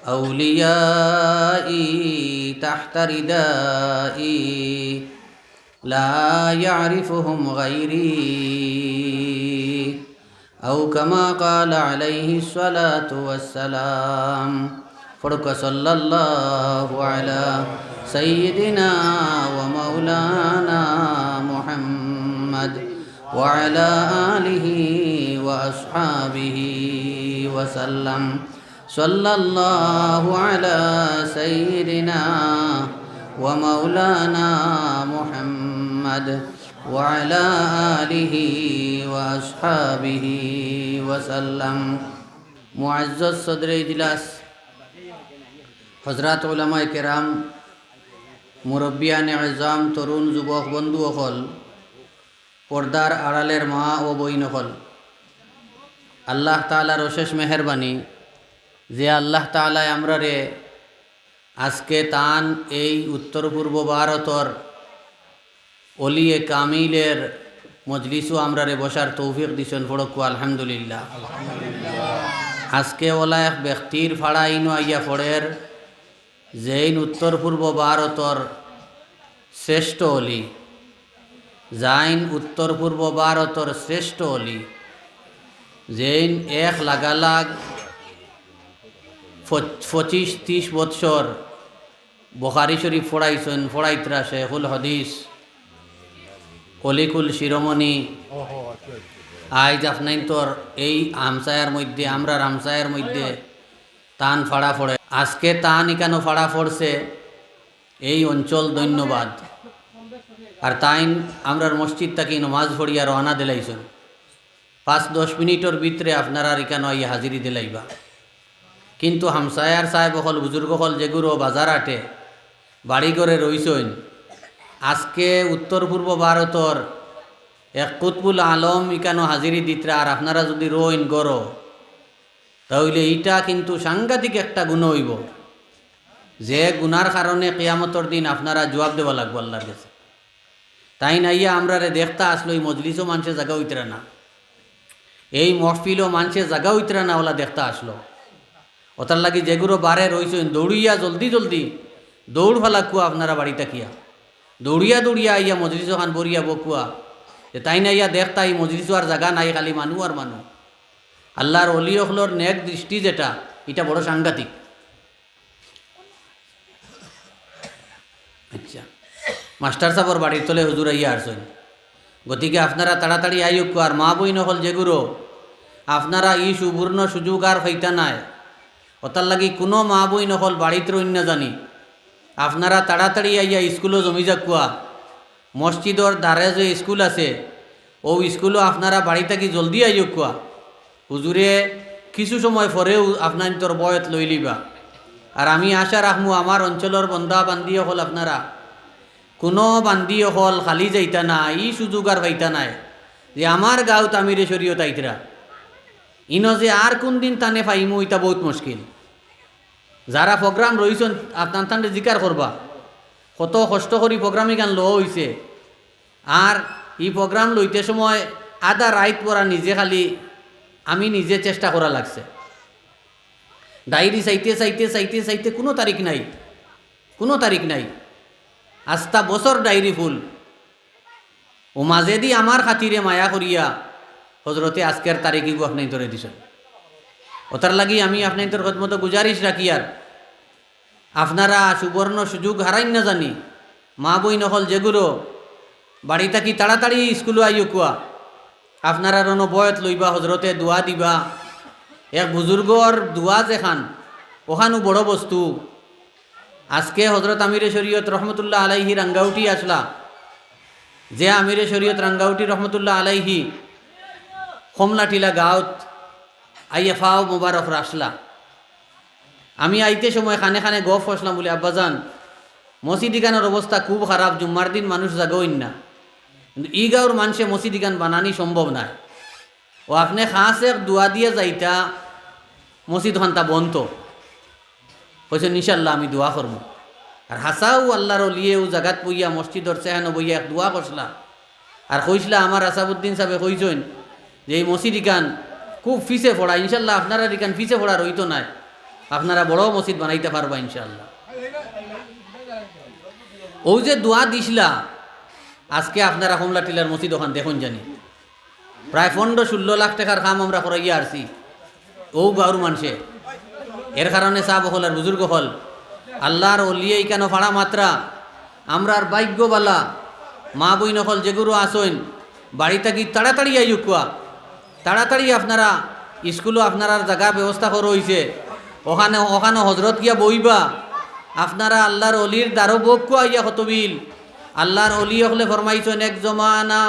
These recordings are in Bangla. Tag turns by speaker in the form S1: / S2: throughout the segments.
S1: أوليائي تحت ردائي لا يعرفهم غيري أو كما قال عليه الصلاة والسلام فرق صلى الله على سيدنا ومولانا محمد وعلى آله وأصحابه وسلم صلى الله على سيدنا ومولانا محمد وعلى آله وأصحابه وسلم معزز صدر اجلاس হযরত উলামায়ে কেরাম মুরব্বিয়ানে আযম তরুণ যুবক বন্ধু হল পর্দার আড়ালের মা ও বইন হল আল্লাহ তাআলার অশেষ মেহেরবানি যে আল্লাহ তাআলা আমরারে আজকে তান এই উত্তর পূর্ব ভারতর অলিয়ে কামিলের মজলিসও আমরারে বসার তৌফিক দিছেন পড়কু আলহামদুলিল্লাহ। আজকে ওলা এক ব্যক্তির ফাড়াইনো আইয়া পড়ের যেইন উত্তর পূর্ব ভারতর শ্রেষ্ঠ অলি, যাইন উত্তর পূর্ব ভারতর শ্রেষ্ঠ অলি, যেইন এক লাগালাগ 25-30 বৎসর বুখারী শরীফ পড়াইছেন, পড়াইতরা শেখুল হাদিস কলিকুল শিরোমণি আইজ আপনার তোর এই আমসায়ার মধ্যে আমরা রামসায়ের মধ্যে তান ফাড়া পড়ে। আজকে তান ইকানো ফাড়া পড়ছে এই অঞ্চল ধন্যবাদ। আর তাইন আমরার মসজিদ থাকি নমাজ পড়িয়া রওনা দিলাইছেন 5-10 মিনিটের ভিতরে আপনারা ইকানো আইয়া হাজিরি দিলাইবা। কিন্তু হামসায়ার সাহেব হল বুজুর্গ হল যেগুলো বাজার আটে বাড়ি করে রইছেন, আজকে উত্তর পূর্ব ভারতর এক কুতবুল আলম ইকানো হাজিরি দিতরা। আর আপনারা যদি রইন গড় তাহলে এইটা কিন্তু সাংঘাতিক একটা গুণ হইব, যে গুনার কারণে কিয়ামতর দিন আপনারা জবাব দেওয়া লাগবো আল্লাহর কাছে। তাই নাইয়া আমরারে দেখতা আসলো এই মজলিসও মানুষের জায়গা হইতরা না, এই মহফিলও মানুষের জায়গা হইতরা না, ওলা দেখতা আসলো। ওটার লাগি যেগুলো বারে রইছেন দৌড়িয়া জলদি জলদি দৌড় ফেলাকুয়া আপনারা বাড়িটা কিয়া দৌড়িয়া দৌড়িয়া আইয়া মজলিস খান বরিয়া বকুয়া যে তাই না ইয়া দেখতা এই মজলিস আর জায়গা নাই, খালি মানুষ আর মানুষ। আল্লাহর অলিয়খলর নেক দৃষ্টি যেটা এটা বড় সাংঘাতিক। আচ্ছা, মাস্টার সাহেবর বাড়ির তলে হুজুর আইয়া আসছেন, গতিকে আপনারা তাড়াতাড়ি আইয়ক। আর মা বইন হল যেগুলো আপনারা ই সুবর্ণ সুযোগ আর ফাইতা নাই, ওটার লাগি কোনো মা বইন হল বাড়িতে রইন না জানি আপনারা তাড়াতাড়ি আইয়া স্কুলও জমি যাকুয়া। মসজিদর দ্বারে যে স্কুল আছে ও স্কুলও আপনারা বাড়ি থাকি জলদি আইয়ক কুয়া। হুজুরে কিছু সময় পরেও আপনার তোর বয়ত লই লিবা। আর আমি আশা রাখমু আমার অঞ্চলের বন্ধা বান্দিও হল আপনারা কোনো বান্দিও হল খালি যাইতা না, ই সুযোগ আর পাইতা নাই যে আমার গাঁত আমিরে শরীয়ত আইতরা ইনো যে আর কোন দিন টানে পাইমু, এটা বহুত মুশকিল। যারা প্রোগ্রাম রইছেন আপনার টানে জিকার করবা কত কষ্ট করি প্রোগ্রামে গান লো হইছে। আর এই প্রোগ্রাম লইতে সময় আধা রাইত পড়া নিজে খালি আমি নিজে চেষ্টা করা লাগছে। ডায়েরি চাইতে চাইতে চাইতে চাইতে কোনো তারিখ নাই, কোনো তারিখ নাই, আস্তা বছর ডায়েরি ফুল। ও মাঝেদি আমার খাতিরে মায়া করিয়া হজরতে আজকের তারিখই আপনার ধরে দিছেন। ওটার লাগি আমি আপনার খদমত গুজারিশ রাখি আর আপনারা সুবর্ণ সুযোগ হারাইন না জানি মা বই নহল যেগুলো বাড়ি থাকি তাড়াতাড়ি স্কুলে আইও কুয়া। আপনারা রণ বয়ত লইবা, হজরতে দোয়া দিবা। এক বুজুর্গর দোয়া যেখান ওখানো বড় বস্তু। আজকে হজরত আমিরে শরীয়ত রহমতুল্লাহ আলাইহি রাঙ্গাউটি আসলা, যে আমিরে শরীয়ত রাঙ্গাউটি রহমতুল্লাহ আলাইহি কমলাটিলা গাঁত আইয়া ফাও মুবারক আসলা। আমি আইতে সময় খানে খানে গফ ফসলাম বলে আব্বাজান মসজিদিগানের অবস্থা খুব খারাপ, জুম্মার দিন মানুষ জাগইন না, কিন্তু ই গাঁর মানুষে মসজিদিগান বানানি সম্ভব নয়। ও আপনি খাস এক দোয়া দিয়ে যাইতা মসজিদ খানটা বন্ত কইছেন ইনশাল্লাহ আমি দোয়া করব। আর হাসাও আল্লাহর লিয়ে ও জাগাত বইয়া মসজিদর চেহানো বইয়া এক দোয়া করছিলা। আর কইসলা আমার আসাবুদ্দিন সাহেব কইছেন যে এই মসজিদ ইকান খুব ফিসে ফোড়া, ইনশাল্লাহ আপনারা ইকান ফিসে ফোড়া রইতো নাই। আপনারা বড় মসজিদ বানাইতে পারবা ইনশাআল্লাহ। ও যে দোয়া দিছিলা আজকে আপনারা কমলা টিলার মসজিদ ওখান দেখুন জানি প্রায় 15-16 লাখ টাকার কাম আমরা করাইয়া আসছি ও গাঁর মানুষে। এর কারণে সাহাব হল আর বুজুর্গ হল আল্লাহর অলিয়ে কেন ফাড়া মাত্রা আমরার ভাগ্যবালা মা বইন হল যেগুলো আসইন বাড়ি থাকি তাড়াতাড়ি আইকুয়া তাড়াতাড়ি আপনারা স্কুলও আপনার জায়গা ব্যবস্থা করে হয়েছে ওখানে ওখানে হজরত গিয়া বইবা আপনারা আল্লাহর অলির দ্বারো বক্য আইয়া হতবিল। আল্লাহর অলি হলে ফরমাইছেন এক জমানা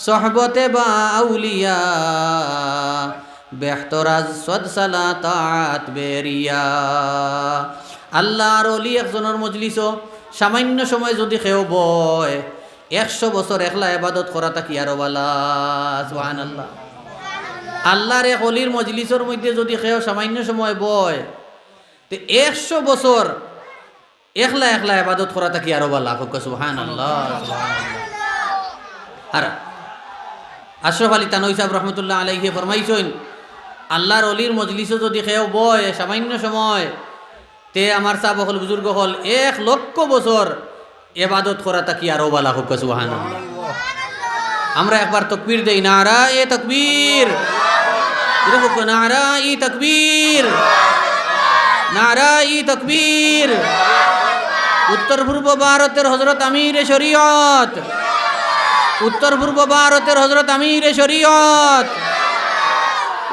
S1: সহবতে বা আউলিয়া বেহতরাজ সদ সালাত বেরিয়া। আল্লাহর অলি একজনের মজলিস সামান্য সময় যদি খেও বয় 100 বছর একলা ইবাদত করা থাকি আরো বালা সুবহানাল্লাহ। আল্লাহর এক অলির মজলিসের মধ্যে যদি খেও সামান্য সময় বয় তো 100 বছর একলা একলা ইবাদত করা থাকি আরো বালা সুবহানাল্লাহ সুবহানাল্লাহ। আর আশরাফ আলী তানভী সাহেব রহমতুল্লাহ আলাইহি ফরমাইছেন আল্লাহর অলির মজলিসে যদি খেও বয় সামান্য সময় তে আমার সাহাব হল বুজুর্গ হল 1 লক্ষ বছর ইবাদত করা থাকি আরো বালা সুবহানাল্লাহ। আমরা একবার তাকবীর দেই নারায়ে তাকবীর নারায়ে তাকবীর নারায়ে তাকবীর। উত্তর পূর্ব ভারতের হযরত আমিরে শরীয়ত উত্তর পূর্ব ভারতের হযরত আমিরে শরীয়ত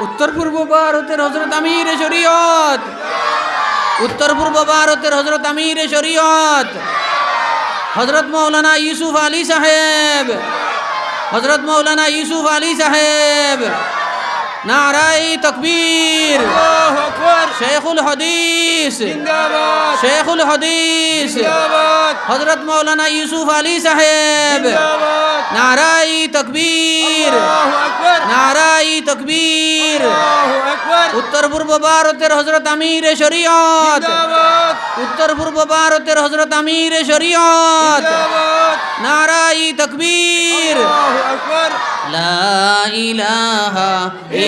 S1: উত্তর পূর্ব ভারতের হযরত আমিরে শরীয়ত উত্তর পূর্ব ভারতের হযরত আমিরে শরীয়ত হযরত মাওলানা ইউসুফ আলী সাহেব হযরত মাওলানা ইউসুফ আলী সাহেব নারায়ে তাকবীর আল্লাহু আকবার। শেখুল হাদিস জিন্দাবাদ শেখুল হাদিস জিন্দাবাদ হযরত মাওলানা ইউসুফ আলী সাহেব জিন্দাবাদ নারায়ে তাকবীর আল্লাহু আকবার নারায়ে তাকবীর আল্লাহু আকবার। উত্তর পূর্ব ভারতের হযরত আমিরে শরীয়ত জিন্দাবাদ উত্তর পূর্ব ভারতের হযরত আমিরে শরীয়ত জিন্দাবাদ নারায়ে তাকবীর আল্লাহু আকবার। লা ইলাহা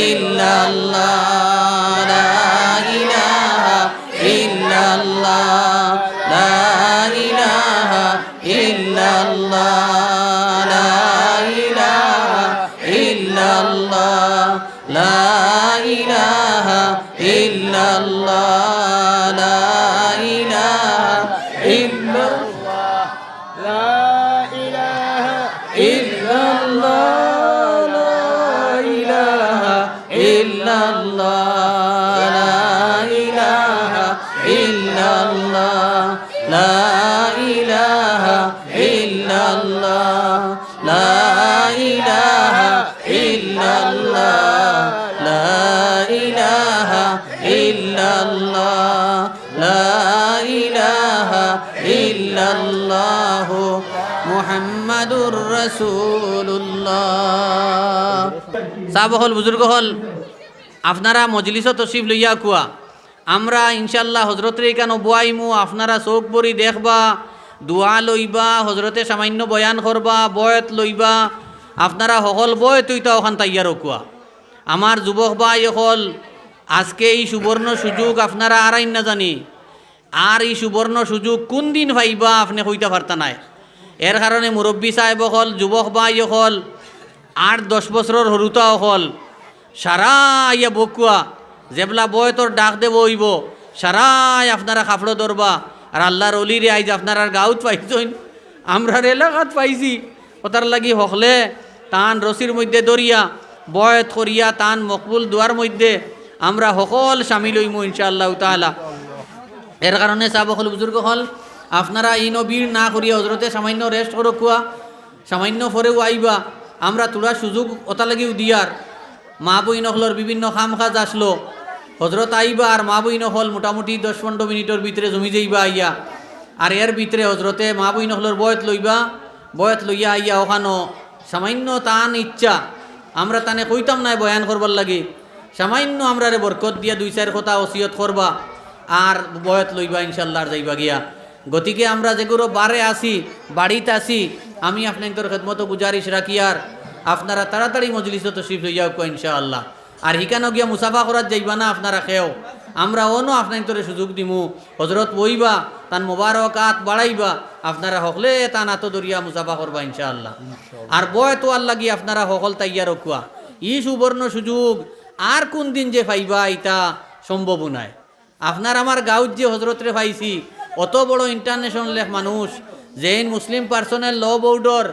S1: ইল্লাল্লাহ লা ইলাহা ইল্লাল্লাহ লা ইলাহা ইল্লাল্লাহ লা ইলাহা ইল্লাল্লাহ লা ইলাহা ইল্লাল্লাহ লা ইলাহা ইল্লাল্লাহ লা ইলাহা ইল্লাল্লাহ মুহাম্মাদুর রাসূলুল্লাহ। সাহাবা হল বুজুর্গ হল আপনারা মজলিসত তশরিফ লইয়া কুয়া আমরা ইনশাল্লাহ হজরতের এখানে বয়াইমু আপনারা চোখ বরি দেখবা দোয়া লইবা হজরতে সামান্য বয়ান করবা বয়ত লইবা আপনারা সকল বয়ত হইতা ওখান তাইয়ার কুয়া। আমার যুবক ভাই হল আজকে এই সুবর্ণ সুযোগ আপনারা আরাইন না জানি আর এই সুবর্ণ সুযোগ কোন দিন পাইবা আপনি কইতে পারতা নাই। এর কারণে মুরব্বী সাহেব হল যুবক ভাই হল 8-10 বছরের হরুতা হল সারা ইয়া বকুয়া যেবলা বয় তোর ডাক দেব হইব সারাই আপনারা কাপড় ধরবা আর আল্লাহর অলিরে আইজ আপনার গাঁত পাইছেন আমরা এলাকাত পাইছি ওটার লাগি হকলে টান রশির মধ্যে দরিয়া বয়ত করিয়া টান মকবুল দুয়ার মধ্যে আমরা সকল সামিল হইমু ইনশাআল্লাহ তাআলা। এর কারণে সাহাবা হল বুজুর্গ হল আপনারা এই নবীর না করিয়া হজরতে সামান্য রেস্ট করো কুয়া সামান্য পরেও আইবা আমরা তোরা সুযোগ ওটা লাগিও দিয়ার মা বই নহলর বিভিন্ন খাম কাজ আসলো হজরত আইবা আর মা বই নহল মোটামুটি 10-15 মিনিটের ভিতরে জমি যাইবা আইয়া আর এর ভিতরে হজরতে মা বই নহলর বয়ত লইবা বয়ত লইয়া আইয়া ওখানো সামান্য টান ইচ্ছা আমরা তানে কইতাম নাই বয়ান করবার লাগে সামান্য আমরা রে বরকত দিয়া 2-4 কথা ওসিয়ত করবা আর বয়ত লইবা ইনশাল্লাহ আর যাইবা গিয়া। গতিকে আমরা যেগুলো বারে আসি বাড়িতে আসি আমি আপনাদের খেদমত গুজারিশ রাখি আর আপনারা তাড়াতাড়ি মজলিসে তশরিফ লইয়া ইনশাআল্লাহ। আর হিকানো গিয়া মুসাফা করার যাইবা না আপনারা খেও আমরা অনো আপনার তোরে সুযোগ দিমু হজরত বইবা তান মোবারক হাত বাড়াইবা আপনারা হকলে তা নাতো দরিয়া মুসাফা করবা ইনশাআল্লাহ আর বয় তো আল্লাহ গিয়ে আপনারা হকল তাইয়া রকুয়া ই সুবর্ণ সুযোগ আর কোন দিন যে পাইবা এটা সম্ভব নয় আপনার আমার গাঁৱত যে হজরতরে পাইছি অত বড় ইন্টারন্যাশনাল মানুষ জেইন মুসলিম পার্সোনাল ল বোর্ডর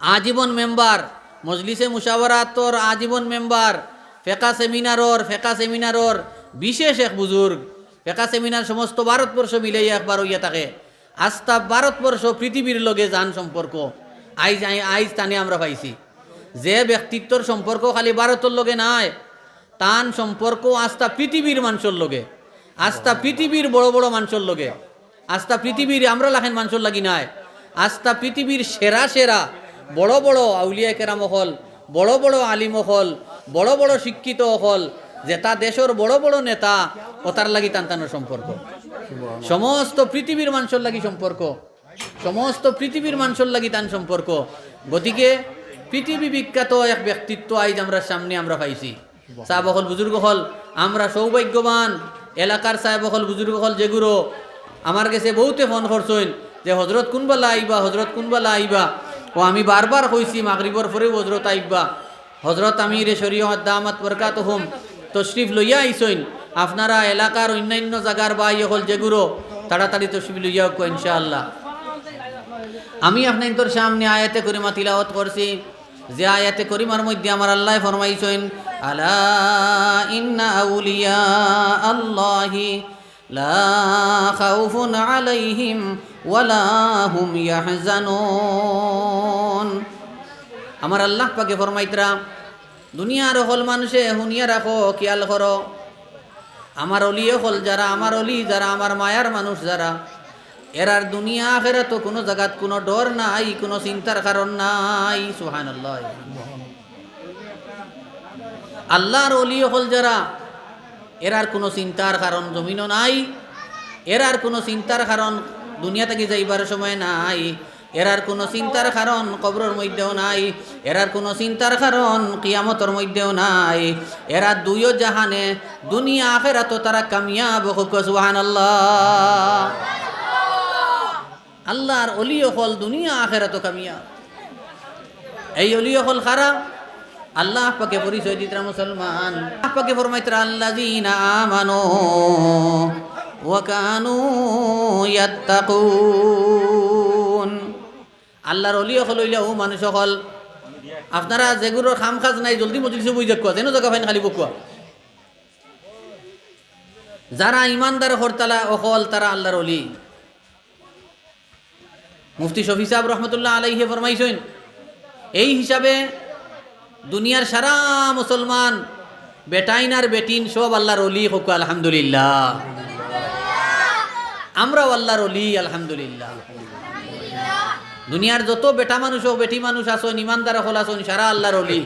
S1: আজীবন মেম্বার মজলিসে মুশাওয়ারাতর আজীবন মেম্বার ফেকা সেমিনারর বিশেষ এক বুজুর্গ ফেকা সেমিনার সমস্ত ভারতবর্ষ মিলে একবার হইয়া থাকে আস্থা ভারতবর্ষ পৃথিবীর লগে যান সম্পর্ক আইজ টানে আমরা পাইছি যে ব্যক্তিত্বর সম্পর্ক খালি ভারতের লগে নাই তান সম্পর্ক আস্থা পৃথিবীর মানুষের লগে আস্থা পৃথিবীর বড় বড় মানুষের লগে আস্থা পৃথিবীর আমরা লাখেন মানুষের লাগি নাই আস্থা পৃথিবীর সেরা সেরা বড় বড় আউলিয়া কেরাম হল বড় বড় আলিম হল বড় বড় শিক্ষিত হল যেটা দেশের বড় বড় নেতা ওতার লাগি টানটানোর সম্পর্ক সমস্ত পৃথিবীর মানুষের লাগি সম্পর্ক সমস্ত পৃথিবীর মানুষের লাগি টান সম্পর্ক গতিকে পৃথিবী বিখ্যাত এক ব্যক্তিত্ব আইজ আমরা সামনে আমরা পাইছি সাহেব হল বুজুর্গ হল আমরা সৌভাগ্যবান এলাকার সাহেব হল বুজুর্গ হল যেগুলো আমার কাছে বহুতে ফোন করছেন যে হজরত কোনবালা আইবা হজরত কোনবালা আইবা ও আমি বারবার কইছি মাগরিবর পরেও হজরত আইবা হজরত আমির শরীয়ত দামাত বরকাতুহুম তশরিফ লইয়া আইসইন আপনারা এলাকার অন্যান্য জায়গার বা ইয়ে হল যেগুলো তাড়াতাড়ি তশরিফ লইয়া হোক ইনশাআল্লাহ আমি আপনাদের সামনে আয়াতে করিমা তিলাওয়াত করছি যে আয়াতে করিমার মধ্যে আমার আল্লাহ ফরমাইছেন আলা ইন্না আউলিয়া আল্লাহি লা খাউফুন আলাইহিম ওয়ালা হুম ইয়াহজানুন আমার আল্লাহ পাকে ফরমাইতরা দুনিয়ার হল মানুষে হুনিয়া রাখো খেয়াল করো আমার অলিয়ে হল যারা আমার অলি যারা আমার মায়ার মানুষ যারা এরার দুনিয়া আখেরাত কোনো জায়গাত কোনো ডর নাই কোনো চিন্তার কারণ নাই সুবহানাল্লাহ আল্লাহর অলি হল যারা এরার কোনো চিন্তার কারণ জমিনও নাই এরার কোনো চিন্তার কারণ দুনিয়া থেকে যাইবার সময় নাই এরার কোনো চিন্তার কারণ কবরের মধ্যেও নাই এরার কোনো চিন্তার কারণ কিয়ামতের মধ্যেও নাই এরা দুইও জাহানে দুনিয়া আখেরাত তারা কামিয়াব হোক সুবহানাল্লাহ আল্লাহর অলি হল দুনিয়া আখেরাত কামিয়াব এই অলি হল খারাপ আল্লাহ পাকে পরিচয় দিতরা মুসলমান আল্লাহ পাকে ফরমাইতরা আল্লাযীনা আমানু ওয়া কানু ইয়াত্তাকুন আল্লাহর অলি হল হইলা ও মানুষ হল আপনারা যেগুলোর খাম কাজ নাই জলদি মজলিসে বই যাক যেন জায়গা ফাইন খালি বকুয়া যারা ইমানদার হরতালা অকল তারা আল্লাহর অলি মুফতি শফি সাহেব রহমতুল্লাহ আলাইহি ফরমাইছেন এই হিসাবে দুনিয়ার সারা মুসলমান বেটাইন আর বেটিন সব আল্লাহর অলি হোক আলহামদুলিল্লাহ আমরাও আল্লাহর অলি আলহামদুলিল্লাহ দুনিয়ার যত বেটা মানুষ হোক বেটি মানুষ আসুন ইমানদার হল আসুন সারা আল্লাহর অলি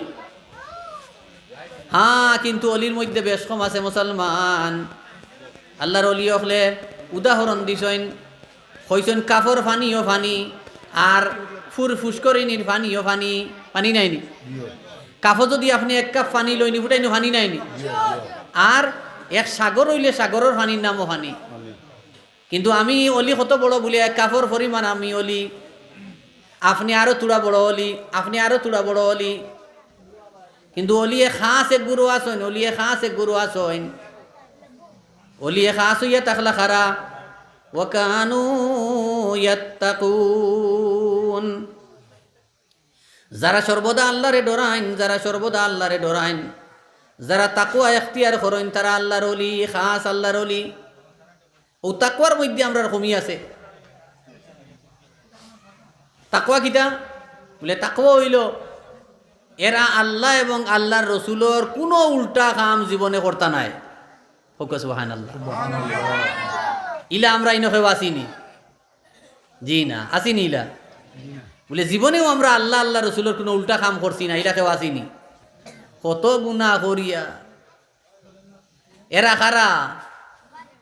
S1: হ্যাঁ কিন্তু অলির মধ্যে বেশ কম আছে মুসলমান আল্লাহর অলি হলে উদাহরণ দিছেন হইছেন কাফর ফানিও ফানি আর ফুসকরিনীর ফানিও ফানি পানি নাইনি কাফো যদি আপনি এক কাপ পানি লইনি ফুটাইনি ফানি নাইনি আর এক সাগর হইলে সাগরের ফানির নামও ফানি কিন্তু আমি অলি কত বড় বলি এক কাপড় পরিমাণ আমি অলি আপনি আরো তুড়া বড় অলি আপনি আরো তুড়া বড় অলি কিন্তু অলিয়ে খাস এক গুরু আসেন অলিয়ে খাস এক গুরু আসেন অলিয়ে খাস হইয়া তাকলা খারা ওয়া কানু ইয়াত্তাকুন যারা সর্বদা আল্লাহরে ডরাইন যারা সর্বদা আল্লাহরে ডরাইন যারা তাকওয়া ইখতিয়ার করেন তারা আল্লাহর ওলি খাস আল্লাহর ওলি ও তাকওয়ার মধ্যে আমরা কমি আছে তাকওয়া কিটা বলে তাকওয়া হইল এরা আল্লাহ এবং আল্লাহর রসুলের কোনো উল্টা কাম জীবনে করতা নাই সুবহানাল্লাহ ইলা আমরা ইনকে আসিনি জি না আসিনি ইলা বলে জীবনেও আমরা আল্লাহ আল্লাহ রসুলের কোনো উল্টা কাম করছি না এটাকেও আসিনি কত গুনাহ করিয়া এরা খারা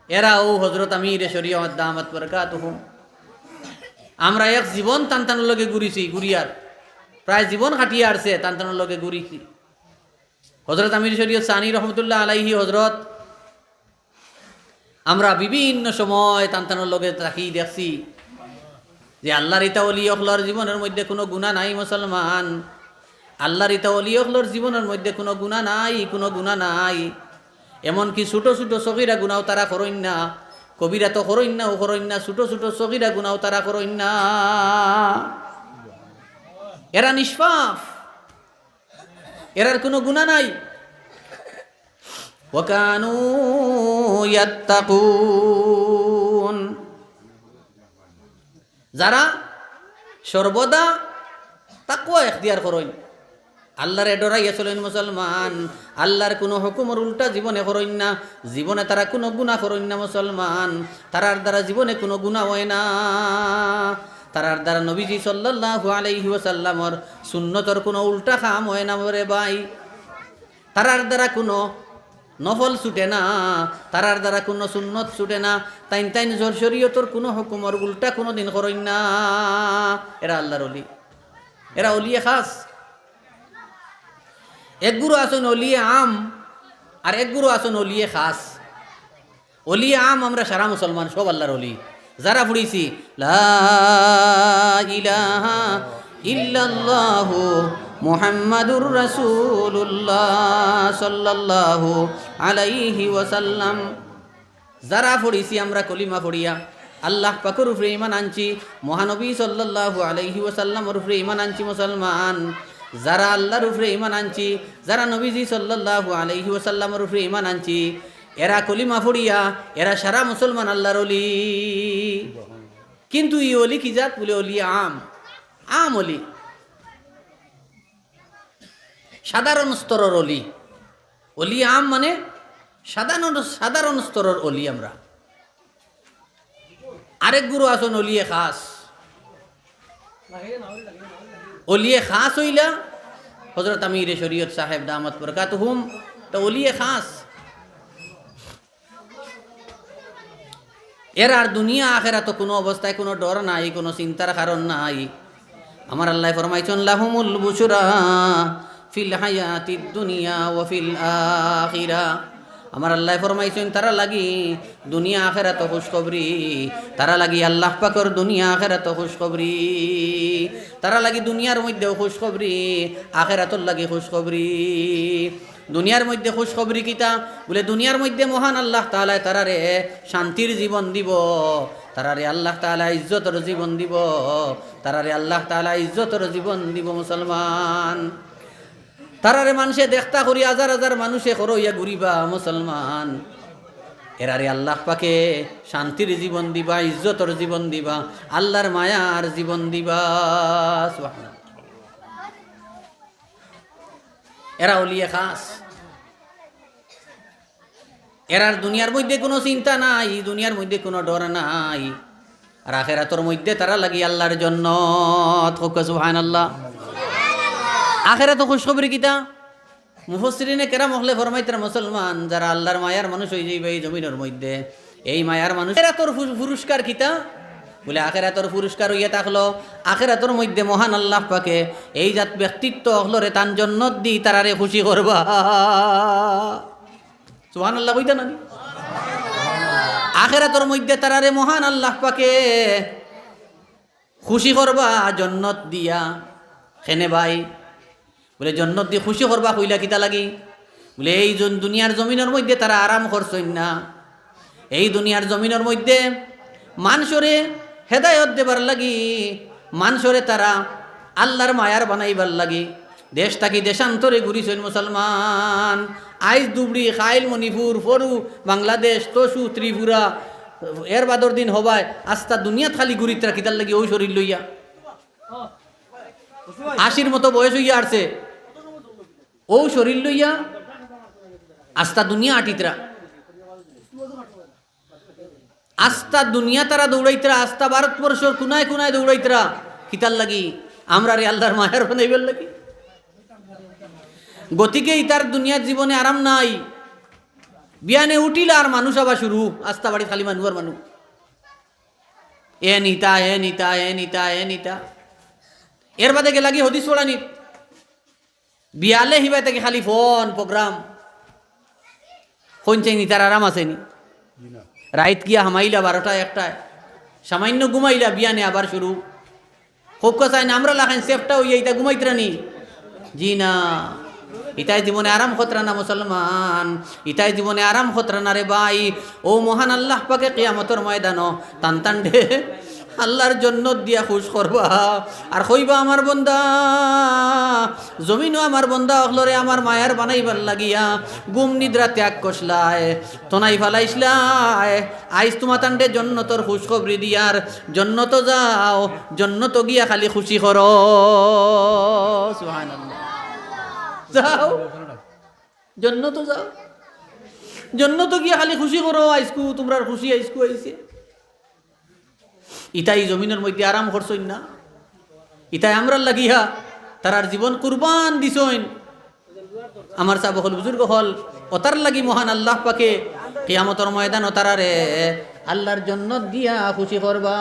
S1: এরা ও হজরত আমির শরীয়ত দামাত বরকাতুহুম আমরা এক জীবন টানটানোর লগে ঘুরিছি ঘুরিয়ার প্রায় জীবন কাটিয়ে আসছে টানটানোর লগে ঘুরিছি হজরত আমির শরীয়ত সানি রহমতুল্লাহ আলাইহি হজরত আমরা বিভিন্ন সময় তান্তানোর লগে থাকি দেখছি যে আল্লাহর ইতা অলি অখলর জীবনের মধ্যে কোনো গুণা নাই মুসলমান, আল্লাহর ইতা অলি অখলর জীবনের মধ্যে কোনো গুণা নাই, কোনো গুণা নাই। এমনকি ছোটো ছোটো সগীরা গুণাও তারা করইন না, কবিরা তো করইন না ও করইন না, ছোটো ছোটো সগীরা গুণাও তারা করইন না। এরা নিষ্পাপ, এরার কোনো গুণা নাই। ওয়াকানু ইয়াত্তাকুন, যারা সর্বদা তাকওয়া ইখতিয়ার করেন, আল্লাহরে ডরাইয়া চলেন মুসলমান, আল্লাহর কোনো হুকুমের উল্টা জীবনে করেন না, জীবনে তারা কোনো গুনাহ করেন না মুসলমান, তারার দ্বারা জীবনে কোনো গুনাহ হয় না, তারার দ্বারা নবীজি সাল্লাল্লাহু আলাইহি ওয়াসাল্লামর সুন্নতর কোনো উল্টা কাম হয় না রে ভাই, তারার দ্বারা কোনো নফল ছুটে না, তারার দ্বারা কোনো সুন্নত ছুটে না, তাইন তাইন শরীয়তর কোনো হুকুমর উল্টা কোনো দিন করেন না। এরা আল্লাহর অলি, এরা অলিয়ে খাস। এক গুরু আসুন অলিয়ে আম, আর এক গুরু আসুন অলিয়ে খাস। অলিয়ে আম আমরা সারা মুসলমান সব আল্লাহর অলি, যারা পড়িছি লা ইলাহা ইল্লাল্লাহু মুহাম্মাদুর রাসূলুল্লাহ সাল্লাল্লাহু আলাইহি ওয়াসাল্লাম, যারা পড়িছি আমরা কলিমা পড়িয়া আল্লাহ পাকের উপরে ঈমান আনছি, মহানবী সাল্লাল্লাহু আলাইহি ওয়াসাল্লামের উপরে ঈমান আনছি মুসলমান, যারা আল্লাহর উপরে ঈমান আনছি, যারা নবীজি সাল্লাল্লাহু আলাইহি ওয়াসাল্লামের উপরে ঈমান আনছি, এরা কলিমা পড়িয়া এরা সারা মুসলমান আল্লাহর অলি। কিন্তু এই অলি কি জাত বলে? অলি আম, আম অলি, সাধারণ স্তরের অলি। অলি আম মানে সাধারণ স্তরের অলি আমরা। আরেক গুরু আসুন অলিয়ে খাস। অলিয়ে খাস হইলা হযরত আমির শরীয়ত সাহেব দামাত বরকাতুহুম, তো অলিয়ে খাস এর আর দুনিয়া আখেরাত কোনো অবস্থায় কোনো ডর নাই, কোনো চিন্তার কারণ নাই। আমার আল্লাহ ফরমাইছেন লাহুমুল বুশরা ফিল হায়াতিদ দুনিয়া ওয়া ফিল আখিরা। আমার আল্লাহ ফরমাইছেন তারা লাগি দুনিয়া আখেরাত খুশখবরি, তারা লাগি আল্লাহ পাকের দুনিয়া আখেরাত খুশখবরি, তারা লাগি দুনিয়ার মধ্যেও খুশখবরি, আখেরাতর লাগি খুশখবরি। দুনিয়ার মধ্যে খুশখবরি কিতা বলে? দুনিয়ার মধ্যে মহান আল্লাহ তাআলা তারারে শান্তির জীবন দিব, তারারে আল্লাহ তাআলা ইজ্জতের জীবন দিব, তারারে আল্লাহ তাআলা ইজ্জতের জীবন দিব মুসলমান। তারারে মানুষে দেখতা করি হাজার হাজার মানুষে করইয়া ঘুরিবা মুসলমান, এরারে আল্লাহ পাকে শান্তির জীবন দিবা, ইজ্জতের জীবন দিবা, আল্লাহর মায়ার জীবন দিবা। সুবহানাল্লাহ। এরা ওলিয়ে খাস, এরার দুনিয়ার মধ্যে কোনো চিন্তা নাই, দুনিয়ার মধ্যে কোনো ডর নাই, আর আখিরাতের মধ্যে তারা লাগি আল্লাহর জন্য। সুবহানাল্লাহ। আখিরাতে খুশখবরি কিতা? মুফাসসিরিনে কেরাম হলে ফরমাইতেন মুসলমান যারা আল্লাহর মায়ার মানুষ হয়ে যাইবে এই জমিনের মধ্যে, এই মায়ার মানুষ আখিরাতের পুরস্কার কিতা বলে? আখিরাতের পুরস্কার হইয়া থাকলো আখিরাতের মধ্যে মহান আল্লাহ পাকে এই জাত ব্যক্তিত্ব হলরে তান জন্নত দি তারারে খুশি করবা। সুবহানাল্লাহ কইতা না? আখিরাতের মধ্যে তারারে মহান আল্লাহ পাকে খুশি করবা জন্নত দিয়া। কেনে ভাই বলে জন্নত দিয়ে খুশি করবা কইলা কিতা লাগি বলে? এই দুনিয়ার জমিনের মধ্যে তারা আরাম করছেন না, এই দুনিয়ার জমিনের মধ্যে মানুষরে হেদায়ত দেবার লাগি, মানুষরে তারা আল্লাহর মায়ার বানাইবার লাগি দেশ থাকি দেশান্তরে ঘুরিছেন মুসলমান। আইজ দুবড়ি খাইল মণিপুর ফরু বাংলাদেশ তসু ত্রিপুরা এর বাদর দিন হবায় আস্তা দুনিয়াত খালি ঘুরিতরা কিতার লাগি ওই শরীর লইয়া 80 মতো বয়স হইয়া আসছে, ও শরীর লইয়া আস্তা দুনিয়া আটিতরা, আস্তা দুনিয়া তারা দৌড়াইতরা, আস্তা ভারতবর্ষর কোনায় কোনায় দৌড়াইতরা কিতার লাগি? আমরা রে আল্লাহর মায়ার বানাইবার লাগি। গতিকে তার দুনিয়ার জীবনে আরাম নাই। বিয়ানে উঠিল আর মানুষ আবার শুরু, আস্তা বাড়ি খালি মানুষ আর মানুষ, এ নিতা এ নিতা এ নিতা এ নিতা। এর বাদে গে লাগি হদিস পড়ানি, বিয়ালে হিবাই থেকে খালি ফোন প্রোগ্রাম শুনছেনি, তার আরাম আসেনি। রাইত গিয়া হামাইলা 12টা 1টায়, সামান্য ঘুমাইলা বিয়ানে আবার শুরু। খুব চাই না আমরা লাখান সেফটা হইয়া ইতা ঘুমাইতরানি, জি না, ইতাই জীবনে আরাম খতরা না মুসলমান, ইতাই জীবনে আরাম খতরা না রে ভাই। ও মহান আল্লাহ পাকে কিয়ামতের ময়দানো টান টান ঢে আল্লাহর জন্নত দিয়া খুশ করবা আর কইবা আমার বন্দা জমিনও আমার বন্দা অখলরে আমার মায়ার বানাইবার লাগিয়া গুম নিদ্রা ত্যাগ কষলায় তনাই ফালাইছলায়, আইস তোমা তান্ডে জন্নতর খুশ খবরি দিয়ার জন্নত যাও, জন্নত গিয়া খালি খুশি কর। সুবহানাল্লাহ, যাও জন্নত যাও, জন্নত গিয়া খালি খুশি করো। আইসকু তোমরা খুশি আইসকু আইছে। ইতাই জমিনের মধ্যে আরাম করছইন না, ইতাই আমরা লাগিয়া তারার জীবন কুরবান দিছইন। আমার সাব হল বুজুর্গ হল ওতার লাগি মহান আল্লাহ পাকে কিয়ামতের ময়দান তারারে আল্লাহর জন্নত দিয়া খুশি করবা,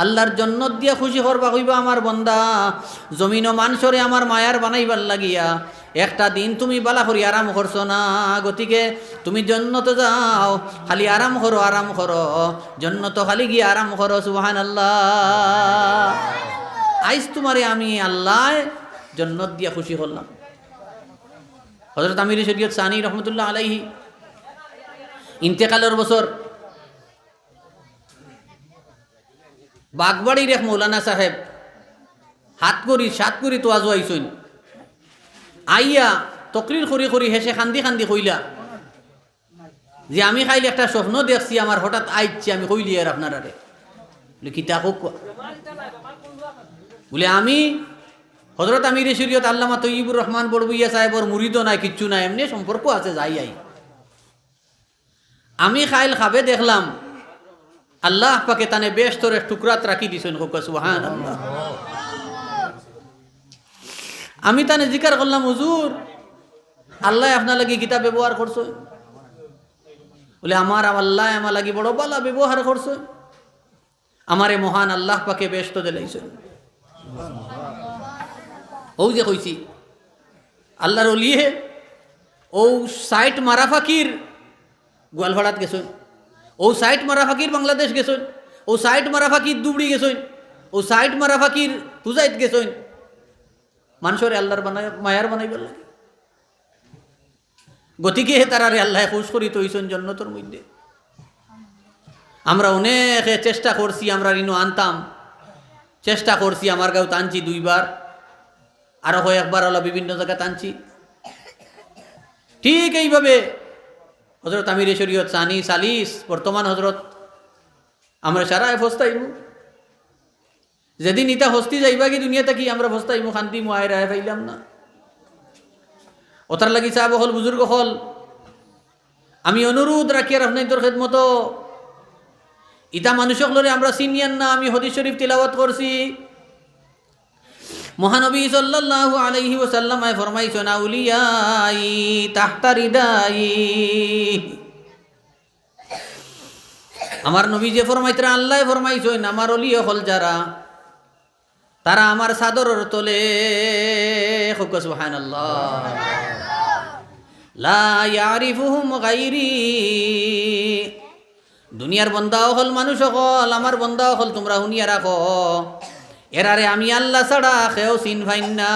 S1: আল্লাহর জন্নত দিয়া খুশি করবা। কইবা আমার বন্দা জমিন ও মানুষরে আমার মায়ার বানাইবার লাগিয়া একটা দিন তুমি বালা করি আরাম করছো না, গতিকে তুমি জন্নত যাও, খালি আরাম করো, আরাম করো, জন্নত খালি গিয়ে আরাম করো। সুবহানাল্লাহ, আইস তোমারে আমি আল্লাহ জন্নত দিয়া খুশি করলাম। হযরত আমির শরীয়ত সানি রহমতুল্লাহ আলাইহি ইন্তেকালের বছর বাগবাড়ির এক মৌলানা সাহেব হাত করি তো আজও আইসইন, আইয়া তকরির করি করি হেসে খান্দি খান্দি কইলা যে আমি খাইলে একটা স্বপ্ন দেখছি, আমার হঠাৎ আইচ্ছে, আমি কইলি আর আপনারা রে কিতা হোক বলে আমি হযরত আমির শরীয়ত আল্লামা তৈয়বুর রহমান বড়বুইয়া সাহেবর মুরিদও নাই, কিচ্ছু নাই, এমনি সম্পর্ক আছে, যাই আই। আমি খাইল খাবে দেখলাম আল্লাহ পাকে তানে বেশ তোর টুকরাত রাখি দিছেন। সুবহানাল্লাহ, আমি তানে জিকার করলাম হুজুর আল্লাহ আপনার লাগি কিতা ব্যবহার করছো? বলে আমার আল্লাহ আমার লাগি বড় বালা ব্যবহার করছো, আমারে মহান আল্লাহ পাকে বেশ তো দিলাইছেন। ও যে কইছি আল্লাহর ওলিয়ে ও সাইট মারা ফাকির গোয়ালপাড়াত গেছেন, ও সাইট মারা ফাকির বাংলাদেশ গেছেন, ও সাইট মারা ফাকির দুবড়ি গেছেন, ও সাইট মারা ফাকির হুজাইত গেছেন, মানুষের আল্লাহর মায়ার বানাইবার লাগে। গতিকে তারারে আল্লাহ খুশ করি তৈছেন জন্নতর মধ্যে। আমরা অনেক চেষ্টা করছি, আমরা ঋণ আনতাম, চেষ্টা করছি, আমার গাঁও টানছি 2বার, আরো কয়েকবার হলো বিভিন্ন জায়গা টানছি। ঠিক এইভাবে হযরত আমির শরীয়ত সানি সালিস বর্তমান হযরত আমরা সারা ফস্তাইব, যেদিন ইটা হস্তি যাইবা কি দুনিয়া থাকি আমরা ফস্তাইব, শান্তি মুআয়রা পাইলাম না। ওতার লাগি সাহেব হল বুজুর্গ হল আমি অনুরোধ রাখি আর আপনাদের খেদমত, ইটা মানুষক লরে আমরা চিনিয়ান না। আমি হাদিস শরীফ তিলাওয়াত করছি, মহানবী সাল্লাল্লাহু আলাইহি ওয়াসাল্লাম ফরমাইছেন আউলিয়াই তাহতা রিদাই। আমার নবী যে ফরমাইতরা আল্লাহ ফরমাইছেন আমার ওলি হল যারা তারা আমার চাদরের তলে। সুবহানাল্লাহ, লা ইয়ারিফুহুম গায়রি। দুনিয়ার বন্দাও হল মানুষ হল, আমার বন্দাও হল, তোমরা শুনিয়া রাখো, এরারে আমি আল্লাহ ছাড়া কেউ চিন ভাইন না।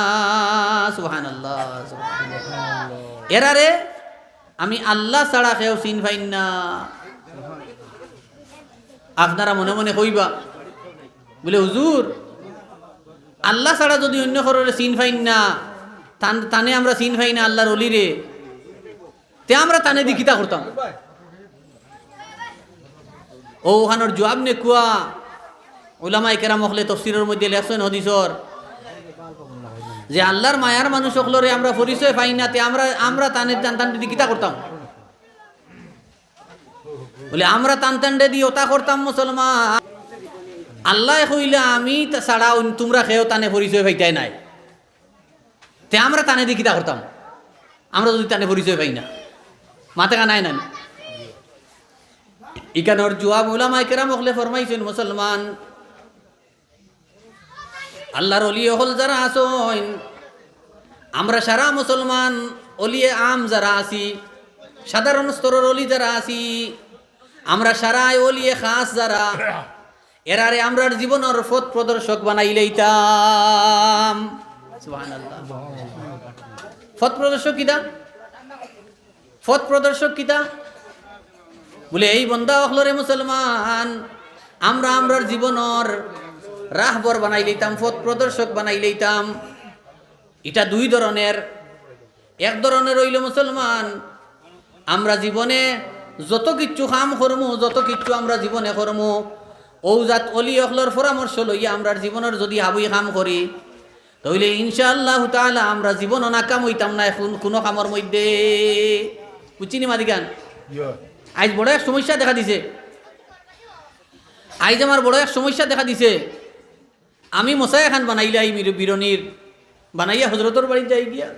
S1: সুবহানাল্লাহ, এরারে আমি আল্লাহ ছাড়া কেউ চিন ভাইন না। আপনারা মনে মনে কইবা বলে হুজুর আল্লাহ ছাড়া যদি অন্য কারোরে চিন ভাইন না, তানে আমরা চিন ভাই না আল্লাহর অলিরে, তে আমরা তানে দিকিতা করতাম। ও ওখানোর জবাব নে কুয়া উলামায়ে কেরাম হলে তফসিরের মধ্যে লেখছেন হাদিসর যে আল্লাহর মায়ার মানুষ হলরে আমরা পরিচয় পাই না, তে আমরা তানের টানটান দিকিতা করতাম। বলে আমরা টানটান্ডে দিয়ে ওটা করতাম মুসলমান। আল্লাহ কইলা আমি ছাড়া তোমরা খেয়েও তানে পরিচয় পাইতাই নাই, তে আমরা তানে দিকিতা করতাম। আমরা যদি তানে পরিচয় পাই না, মাথা কানায় না। ইকানোর জবাব উলামায়ে কেরাম হলে ফরমাইছেন মুসলমান আল্লাহর ওলি হল যারা আসেন আমরা সারা মুসলমান অলিয়ে আম যারা আছি, সাধারণ স্তরের অলি যারা আছি, আমরা সারাই অলিয়ে খাস যারা, এরারে আমরার জীবনের পথ প্রদর্শক বানাই লইতাম। সুবহানাল্লাহ। পথ প্রদর্শক কিতা? পথ প্রদর্শক কিতা বলে এই বন্দা অখলরে মুসলমান আমরা আমরার জীবনের রাহবর বানাই লইতাম, পথ প্রদর্শক বানাই লইতাম। এটা দুই ধরনের। এক ধরনের হইল মুসলমান আমরা জীবনে যত কিচ্ছু কাম করমু, যত কিচ্ছু আমরা জীবনে করমু, ঔজাত অলি অখলর পরামর্শ লইয়া আমরা জীবনের যদি হাবুই কাম করি, তাহলে ইনশাআল্লাহ তাআলা আমরা জীবন নাকাম হইতাম না এখন কোনো কামের মধ্যে। বুঝছিনি মাদিগান? আজ বড় এক সমস্যা দেখা দিছে। আজ আমার বড় এক সমস্যা দেখা দিছে। আমি মশাই এখন বানাইলাই বিরনির বানাইয়া হজরতর বাড়ি যাই গিয়া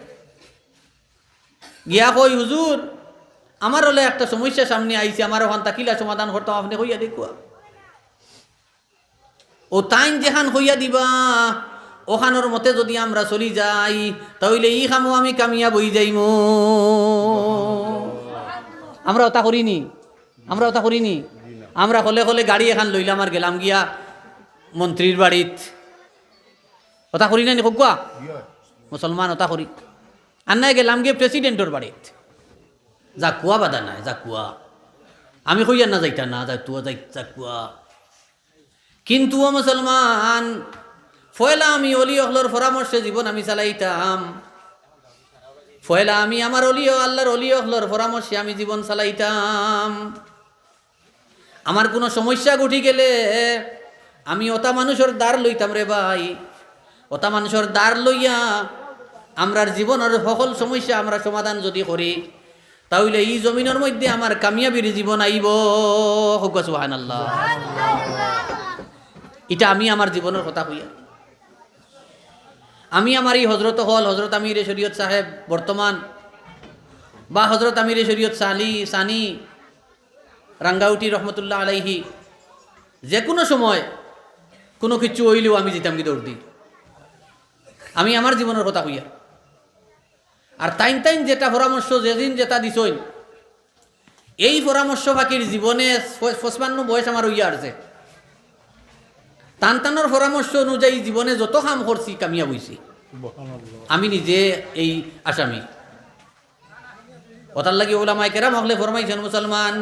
S1: কই হুজুর আমার হলে একটা সমস্যা সামনে আইছে, আমার ওখান তাকিলা সমাধান করতাম, আপনি হইয়া দেখুয়া। ও তাইন যেখান হইয়া দিবা ওখানোর মতে যদি আমরা চলি যাই, তাহলে ই খামো আমি কামিয়া বই যাইম। আমরা ওটা করিনি, আমরা ওটা করিনি। আমরা হলে হলে গাড়ি এখান লইলাম আর গেলাম গিয়া মন্ত্রীর বাড়িত। ওটা করি না নি কোয়া মুসলমান? ওটা করি। আর নাই গেলাম গিয়ে প্রেসিডেন্টর বাড়িত। যা কুয়া বাধা নাই, যা কুয়া আমি কইয়া না যাইতা না, যাই তুয়া যাই যা কুয়া। কিন্তু ও মুসলমান ফয়লা আমি অলি অহলর পরামর্শে জীবন আমি চালাইতাম। ফয়লা আমি আমার অলিও আল্লাহর অলি অহলর পরামর্শে আমি জীবন চালাইতাম। আমার কোনো সমস্যা ঘটি গেলে আমি ওটা মানুষের দ্বার লইতাম রে ভাই। ওটা মানুষের দ্বার লইয়া আমরার জীবনের সকল সমস্যা আমরা সমাধান যদি করি, তাহলে এই জমিনের মধ্যে আমার কামিয়াবির জীবন আইব। সুবহানাল্লাহ। এটা আমি আমার জীবনের কথা হইয়া, আমি আমার এই হজরত হল হজরত আমির শরীয়ত সাহেব বর্তমান বা হজরত আমির শরীয়ত সানি রাঙ্গাউটি রহমতুল্লাহ আলাইহি, যে কোনো সময় কোনো কিছু হইলেও আমি যেতাম কি দৌড় দিই। আমি আমার জীবনের কথা হইয়া। আর তাইন তাইন যেটা পরামর্শ যেদিন যেটা দিছইন, এই পরামর্শ বাকির জীবনে 55 বয়স আমার হইয়া আসছে। টানটানোর পরামর্শ অনুযায়ী জীবনে যত কাম করছি কামিয়াব হইছি। আমি নিজে এই আসামি। ওটার লাগি ওলামায়ে কেরাম হকলে ফরমাইছেন মুসলমান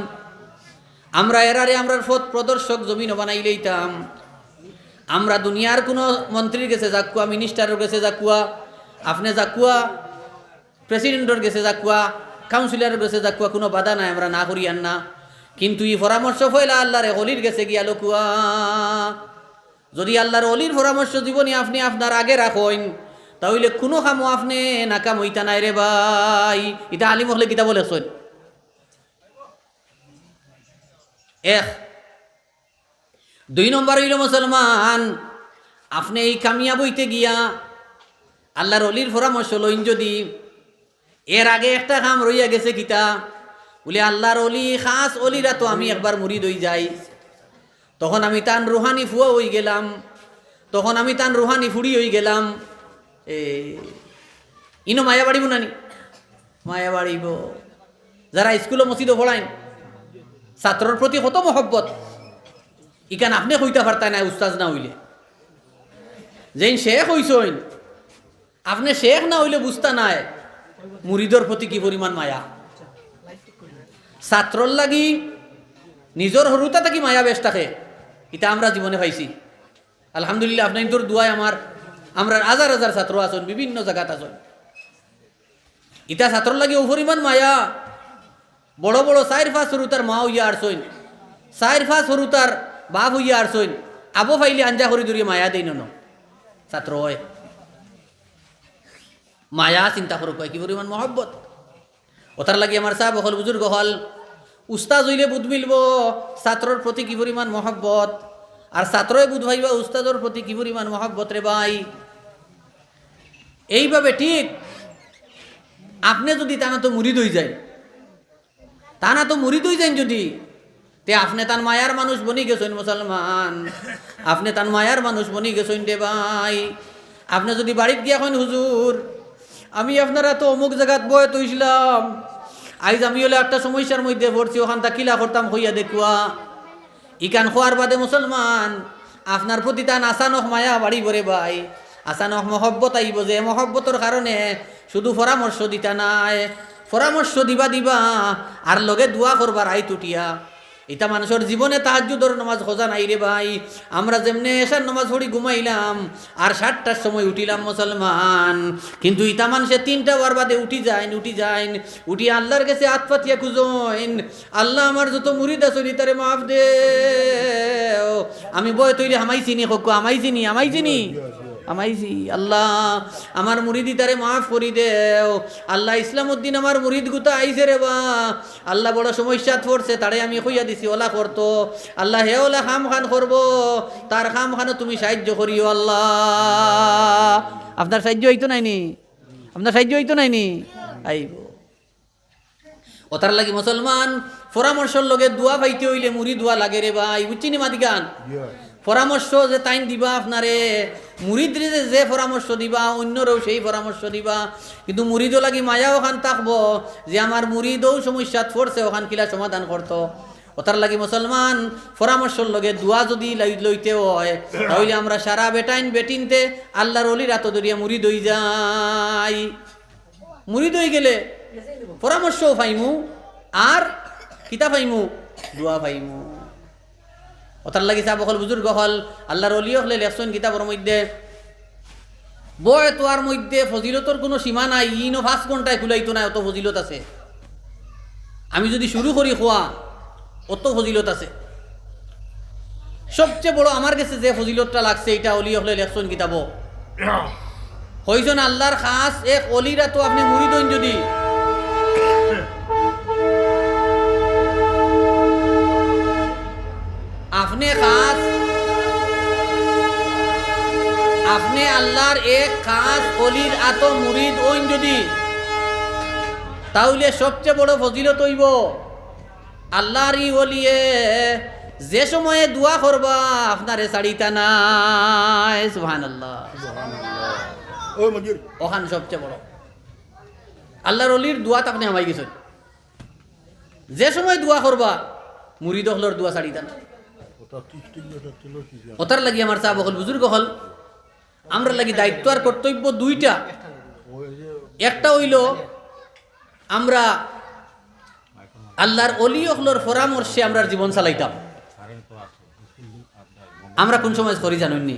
S1: আমরা এরারে আমরার পথ প্রদর্শক জমিন বানাই লইতাম। আমরা দুনিয়ার কোনো মন্ত্রীর গেছে যাকুয়া, মিনিস্টারের গেছে যাকুয়া, আপনি যাকুয়া, প্রেসিডেন্টের গেছে যাকুয়া, কাউন্সিলরের গেছে যাকুয়া, কোনো বাধা নাই, আমরা না করি আর না। কিন্তু এই পরামর্শ হইলা আল্লাহর অলির গেছে গিয়া লকুয়া। যদি আল্লাহর অলির পরামর্শ জীবনে আপনি আপনার আগে রাখেন, তাহলে কোনো কামও আপনি নাকাম হইতা নাই রে ভাই। এটা আলিম হলে কিতা বলেছেন। দুই নম্বর হইল মুসলমান আপনি এই কামিয়াব হইতে গিয়া আল্লাহর অলির পরামর্শ লইন, যদি এর আগে একটা কাম রইয়া গেছে কিতা বলে আল্লাহর অলি খাস অলিরা তো আমি একবার মুরিদ হই যাই, তখন আমি তান রুহানি ফুয়া হই গেলাম, তখন আমি তান রুহানি ফুড়ি হই গেলাম। ইনো মায়া বাড়িব নানি? মায়া বাড়িব। যারা স্কুল মসজিদে পড়াইন ছাত্রর প্রতি কত মহব্বত, ইকান আপনি কইতে পারতাই না উস্তাজ না হইলে। যেন শেখ হইসইন আপনি শেখ না হইলে বুঝতা নাই মুরিদর প্রতি কি পরিমাণ মায়া। ছাত্রর লাগি নিজের হরুতা থাকি মায়া বেশ থাকে, এটা আমরা জীবনে পাইছি আলহামদুলিল্লাহ। আপনার তোর দুয়ায় আমরা হাজার হাজার ছাত্র আছেন, বিভিন্ন জায়গাত আছেন। ইটা ছাত্রর লাগি ও পরিমাণ মায়া। বড় বড় 4-5 হরুতার মা হইয়া আসইন, 4-5 হরুতার বাপ হইয়া আসইন, আবো ফাইলে আঞ্জা করি দূরিয়ে মায়া দেই ন ছাত্র হয়। মায়া চিন্তা করো কি পরিমাণ মহব্বত। ওটার লাগে আমার সাহেব হল বুজুর্গ হল উস্তাদ হইলে বুধ মিলব ছাত্রর প্রতি কি পরিমাণ মহব্বত, আর ছাত্রই বুধ ভাইবা উস্তাদর প্রতি কি পরিমাণ মহব্বত রে ভাই। এইভাবে ঠিক আপনি যদি টানা তো মুরিদ হয়ে যায়, টানা তো মুরিদ হয়ে যান যদি, তে আপনি তার মায়ার মানুষ বনি গেছেন মুসলমান, আপনি তার মায়ার মানুষ বনি গেছেন রে ভাই। আপনি যদি বাড়িতে গিয়া কইন হুজুর আমি আপনারা তো অমুক জায়গাত বয়ে তৈছিলাম, আইজ আমি হলে একটা সমস্যার মধ্যে পড়ছি, ওখান তা কিলা করতাম হইয়া দেখুয়া। ইকান খোয়ার বাদে মুসলমান আপনার প্রতি তান আসানক মায়া বাড়ি ভরে ভাই, আসানক মহব্বত আইব, যে মহব্বতর কারণে শুধু পরামর্শ দিতা নাই, পরামর্শ দিবা দিবা আর লগে দোয়া করবার আই টুটিয়া। এটা মানুষের জীবনে তাহাজ্জুদের নামাজ খোঁজা নাই রে ভাই। আমরা যেমনে এসার নামাজ পড়ি ঘুমাইলাম আর 7টার সময় উঠিলাম মুসলমান, কিন্তু ইটা মানুষে 3টা বার বাদে উঠি যায় উঠি আল্লাহর কাছে হাত পাতিয়া খুঁজইন, আল্লাহ আমার যত মুরিদ আছে তারে মাফ দে। আমি বয় তৈরি হামাইছিনি, হোক আমাইছিনি আমাইছি, আল্লাহ আমার মুরিদি তারে মাফ করি দেও। আল্লাহ ইসলামউদ্দিন আমার মুরিদ গুতা আইছে রে বা, আল্লাহ বড় সমস্যাত পড়ছে, তারে আমি কইয়া দিছি ওলা করতো, আল্লাহ হে ওলা খাম খান করবো, তার খাম খানো তুমি সাহায্য করিও আল্লাহ। আপনার সাহায্য হইতো নাইনি, আইব। ওতার লাগি মুসলমান পরামর্শর লগে দোয়া পাইতে হইলে মুড়ি দোয়া লাগে রে ভাই, বুঝছিনি মাদিগান? পরামর্শ যে তাইন দিবা আপনারে, মুরিদরে যে পরামর্শ দিবা অন্যরেও সেই পরামর্শ দিবা, কিন্তু মুরিদও লাগি মায়া ওখান থাকবো যে আমার মুরিদও সমস্যাত পড়ছে, ওখান কিলা সমাধান করতো। ওতার লাগি মুসলমান পরামর্শর লগে দোয়া যদি লইতে হয়, তাহলে আমরা সারা বেটিনতে আল্লাহর অলির এত দরিয়া মুরিদ হই যাই। মুরিদ হয়ে গেলে পরামর্শও পাইমু আর কিতা পাইমু, দোয়া পাইমু। ওতার লাগি সাহেব হল বুজুর্গ হল আল্লাহর অলি হলে লেখছেন কিতাবের মধ্যে, বয় তোয়ার মধ্যে ফজিলতর কোনো সীমা নাই, ইনো 5 ঘন্টায় খুলাইতো না, অত ফজিলত আছে। আমি যদি শুরু করি খোয়া অত ফজিলত আছে। সবচেয়ে বড় আমার কাছে যে ফজিলতটা লাগছে এটা অলি হলে লেখছেন কিতাব, হইজন আল্লাহর খাস এক অলিরা তো আপনি মুরিদ হইন, যদি আপনি আল্লাহর এক খাস অলির আত মুরিদ হইন যদি, তাহলে সবচেয়ে বড় ফজিলত হইব আল্লাহর ই ওলিয়ে যে সময়ে দোয়া করবা আপনারে ছাড়িতা নাই। সুবহানাল্লাহ, ওখান সবচেয়ে বড় আল্লাহর অলির দোয়াত আপনি আমাই গেছেন। যে সময় দোয়া করবা মুরিদ হলর দোয়া ছাড়িতা না। ওটার লাগি আমার সাহেব হল বুজুর্গ হল আমরা লাগি দায়িত্ব আর কর্তব্য 2টা। একটা হইল আমরা আল্লাহর অলি হলর পরামর্শে আমরা জীবন চালাইতাম। আমরা কোন সময় করি জানেননি,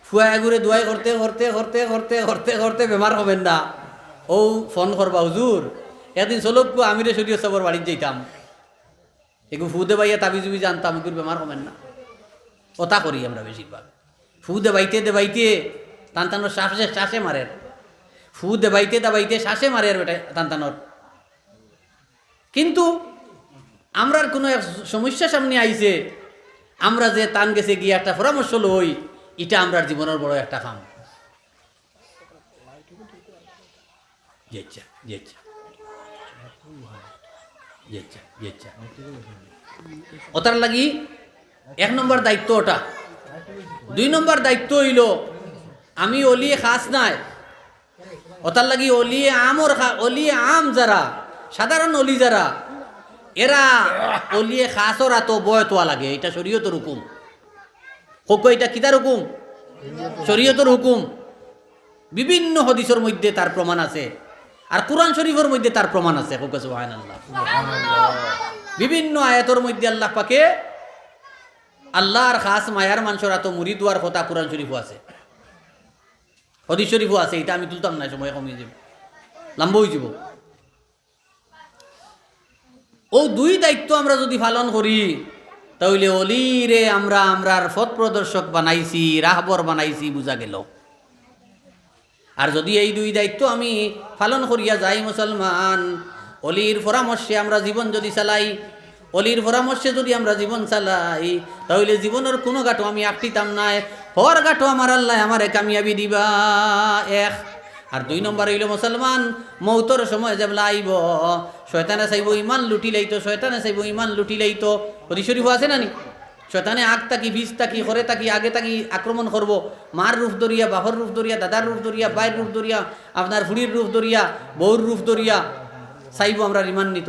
S1: ফুয়া এগুরে দোয়াই করতে করতে করতে করতে করতে করতে বেমার হবেন না, ও ফোন করবা হুজুর একদিন চলক আমিরে শরীয় সবর বাড়ির যাইতাম, এগু ফু দেবাইয়া তাবি জুবি জানতাম, এগুর বেমার হবেন না। ওটা করি আমরা বেশিরভাগ, ফু দেবাইতে টানটানোর শ্বাসে মারের, ফু দেবাইতে শ্বাসে মারে আর বেটা টানটানোর। কিন্তু আমরার কোনো এক সমস্যা সামনে আইছে, আমরা যে টান গেছে গিয়ে একটা পরামর্শ লই, এটা আমরার জীবনের বড় একটা কাম। ওটার লাগি 1 নম্বর দায়িত্ব ওটা। 2 নম্বর দায়িত্ব হইল আমি অলিয়ে খাস নাই, ওটার লাগি অলিয়ে আম যারা সাধারণ অলি যারা এরা অলিয়ে খাসরা তো বয় তোয়া লাগে, এটা শরীয়তের হুকুম। হোক এটা কিতার হুকুম? শরীয়তের হুকুম। বিভিন্ন হাদিসের মধ্যে তার প্রমাণ আছে, আর কুরআন শরীফের মধ্যে তার প্রমাণ আছে। হোক সুবহানাল্লাহ। বিভিন্ন আয়াতের মধ্যে আল্লাহ পাকে আল্লাহর খাস মায়ার মানুষরা তো মুরিদ হওয়ার কথা কুরআন শরীফও আছে, হাদিস শরীফও আছে। এটা আমি তুলতাম না, সময় কমিয়ে যাব, লম্বা হয়ে যাব। ও 2 দায়িত্ব আমরা যদি পালন করি, তাহলে অলিরে আমরা আমরার পথ প্রদর্শক বানাইছি, রাহবর বানাইছি বুঝা গেল। আর যদি এই 2 দায়িত্ব আমি পালন করিয়া যাই মুসলমান, অলির পরামর্শে আমরা জীবন যদি চালাই, অলির পরামর্শে যদি আমরা জীবন চালাই, তাহলে জীবনের কোনো গাঁটো আমি আঁকটিতাম নাই, হর গাঁটো আমার আল্লাহ আমারে কামিয়াবি দিবা। 1 আর 2 নম্বর হইল মুসলমান মৌতর সময় যেবলা আইব, শয়তানে চাইব ইমান লুটি লাইতো, হাদিস শরীফ আছে না নি? শয়তানে আগ তাকি বীজ তাকি ঘরে তাকি আগে তাকি আক্রমণ করব, মার রূপ ধরিয়া, বাপর রূপ ধরিয়া, দাদার রূপ ধরিয়া, বাইর রূপ ধরিয়া, আপনার ফুড়ির রূপ ধরিয়া, বউর রূপ ধরিয়া চাইব আমরা রিমান্বিত।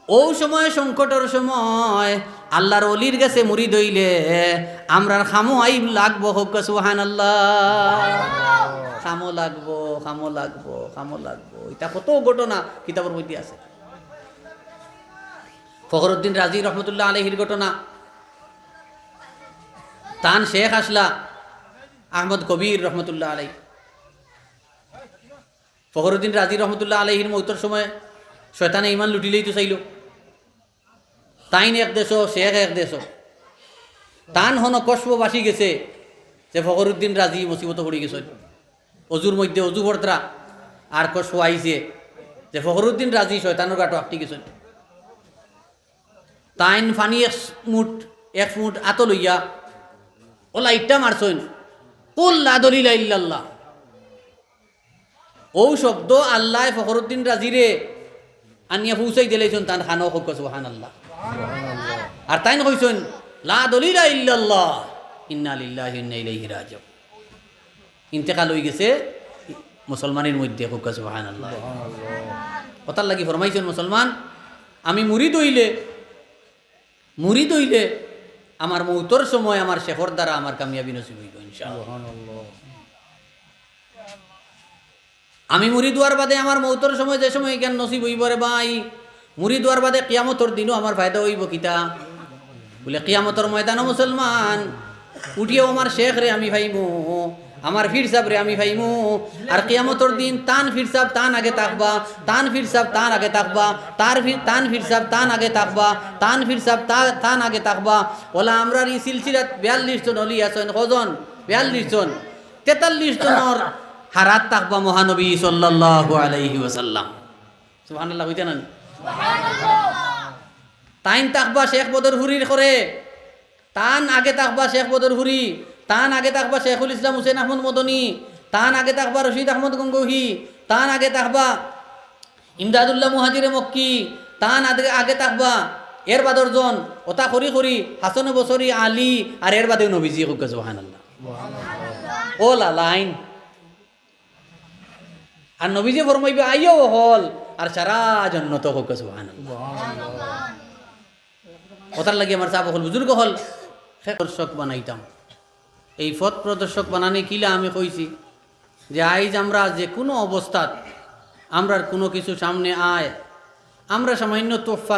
S1: ও সময় সংকটের সময় আল্লাহর অলির কাছে মুড়ি দইলে আমরার খামো আইব লাগবো, হোক সুবহানাল্লাহ। খামো লাগবো, খামো লাগবো, খামো লাগবো। এটা কত ঘটনা কিতাবের মধ্যে আছে। ফখরুদ্দিন রাজি রহমতুল্লাহ আলাইহির ঘটনা, তান শেখ আসলা আহমদ কবির রহমতুল্লাহ আলাই। ফখরুদ্দিন রাজি রহমতুল্লাহ আলাইহির মৌতর সময় শয়তানে ইমান লুটিলেই তো চাইল। তাইন এক দেশ, শেখ এক দেশ। তান হন কসব বাসি গেছে যে ফখরুদ্দিন রাজি মুসিবত পড়ে গেছে। অজুর মধ্যে অজু ভর্তরা আর কসব আইছে যে ফখরুদ্দিন রাজি শয়তানের গাটো আটটি গেছে। তাইন ফানি এক ফুট আত লইয়া ওলা ইট্টা মারছইন, কুল লা দলিলা ইল্লাল্লাহ। ও শব্দ আল্লাহ ফখরুদ্দিন রাজিরে আনিয়া পৌঁছাই দিলেছেন তান খানো হোক সুবহানাল্লাহ। আর তাইন কইছেন লা দলিলা ইল্লাল্লাহ ইন্না লিল্লাহি ইন্না ইলাইহি রাজিউন। ইন্তেকাল হয়ে গেছে মুসলমানের মধ্যে, হোক সুবহানাল্লাহ। কথার লাগি ফরমাইছেন মুসলমান, আমি মুরিদ হইলে আমার মৌতর সময় আমার শেখর দ্বারা আমার কামিয়াবি নসিব হইব ইনশাআল্লাহ। আমি মুরিদ হওয়ার বাদে আমার মৌতর সময় যে সময় জ্ঞান নসিব হইব রে ভাই, মুরিদ হওয়ার বাদে কিয়ামতর দিনও আমার ফায়দা হইব কিতা বলে, কিয়ামতর ময়দান মুসলমান উঠিয়েও আমার শেখ রে আমি ভাইমু, আমার ফির সাহেব রে আমি ভাইমু। আর কিয়ামতর দিন তান ফির সাহেব তান আগে থাকবা, তান ফির সাহেব তান আগে থাকবা, তান ফির সাহেব তান আগে থাকবা, তান ফির সাহেব তান আগে থাকবা। ওলা আমরা এই সিলসিলাত 42 জন অলি আছেন, কজন 42 জন, 43 জনের হারাত থাকবা মহানবী সাল্লাল্লাহু আলাইহি ওয়াসাল্লাম। সুবহানাল্লাহ হইতে না তাইন থাকবা শেখ বদরহুরির করে, তান আগে থাকবা শেখ বদরহুরি, তান আগে থাকবা শেখুল ইসলাম হুসেন আহমদ মদনী, তান আগে থাকবা রশিদ আহমদ গঙ্গোহী, তান আগে থাকবা ইমদাদুল্লাহ মুহাজিরে মক্কি, তান আগে থাকবা এর বাদর জন ওটা করি করি হাসান বসরি আলী, আর এর বাদেও নবীজি হোক সুবহানাল্লাহ। ও লাইন আর নবীজি ফরমাইবে আইও হল আর সারা জন্নত হোক সুবহানাল্লাহ। ওটার লাগি আমার চাপ হল বুজুর্গ হল দর্শক বানাইতাম। এই পথ প্রদর্শক বানানি কিলা আমি কইছি যে আইজ আমরা যে কোনো অবস্থাত আমরার কোনো কিছু সামনে আয়, আমরা সামান্য তোফা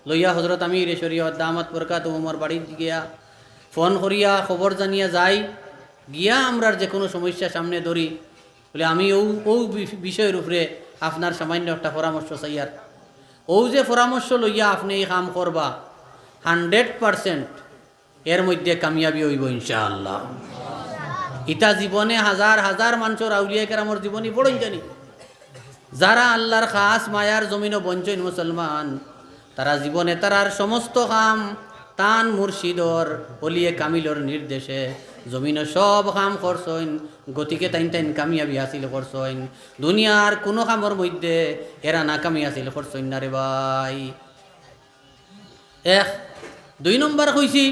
S1: লইয়া হজরত আমির শরীয়ত দামাত বরকাত ওমর বাড়ি গিয়া ফোন করিয়া খবর জানিয়া যাই, গিয়া আমরার যে কোনো সমস্যা সামনে ধরি বলে আমি ও বিষয়ের উপরে আপনার সামান্য একটা পরামর্শ চাইয়ার। ও যে পরামর্শ লইয়া আপনি এই কাম করবা 100% এর মধ্যে কামিয়াবি হইব ইনশাআল্লাহ। ইটা জীবনে হাজার হাজার মানুষের আউলিয়া কেরামর জীবনী পড়ই জানি, যারা আল্লাহর খাস মায়ার জমিনও বঞ্চন মুসলমান, তারা জীবনে তারার সমস্ত কাম তান মুর্শিদর অলিয়ে কামিলর নির্দেশে জমিনে সব কাম করছেন, গতিকে তাইন কামিয়াবি হাসিল করছেন। দুনিয়ার কোনো কামের মধ্যে এরা নাকামি হাসিল করছেন না রে ভাই। 2 নম্বর কইছি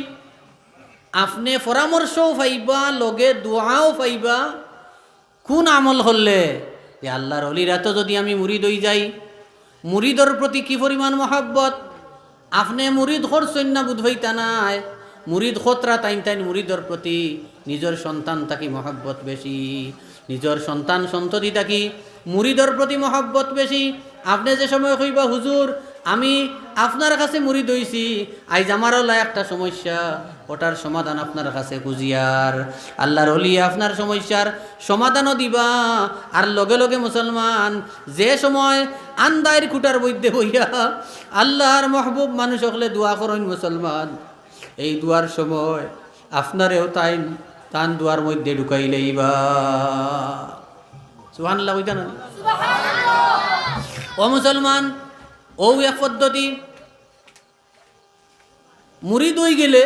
S1: আপনি পরামর্শও পাইবা, লগে দোয়াও পাইবা। কোন আমল করলে যে আল্লাহর অলিরা তো যদি আমি মুরিদ হই যাই, মুরিদর প্রতি কি পরিমাণ মহাব্বত আপনি মুরিদ করছেন না বুধ হইতা নাই। মুরিদ খতরা তাইন মুরিদর প্রতি নিজের সন্তান থাকি মহাব্বত বেশি, নিজের সন্তান সন্ততি থাকি মুরিদর প্রতি মহাব্বত বেশি। আপনি যে সময় কইবা হুজুর আমি আপনার কাছে মুরিদ হইছি, আইজ আমারও একটা সমস্যা, ওটার সমাধান আপনার কাছে খুঁজিয়ার আল্লাহর ওলি আপনার সমস্যার সমাধানও দিবা। আর লগে লগে মুসলমান যে সময় আন্দায়ের খুঁটার মধ্যে বইয়া আল্লাহর মাহবুব মানুষ হলে দোয়া করেন মুসলমান, এই দুয়ার সময় আপনারেও তান দুয়ার মধ্যে ঢুকাইলেইবা। সুবহানাল্লাহ হইতা না ও মুসলমান। ও এক পদ্ধতি মুরিদ হয়ে গেলে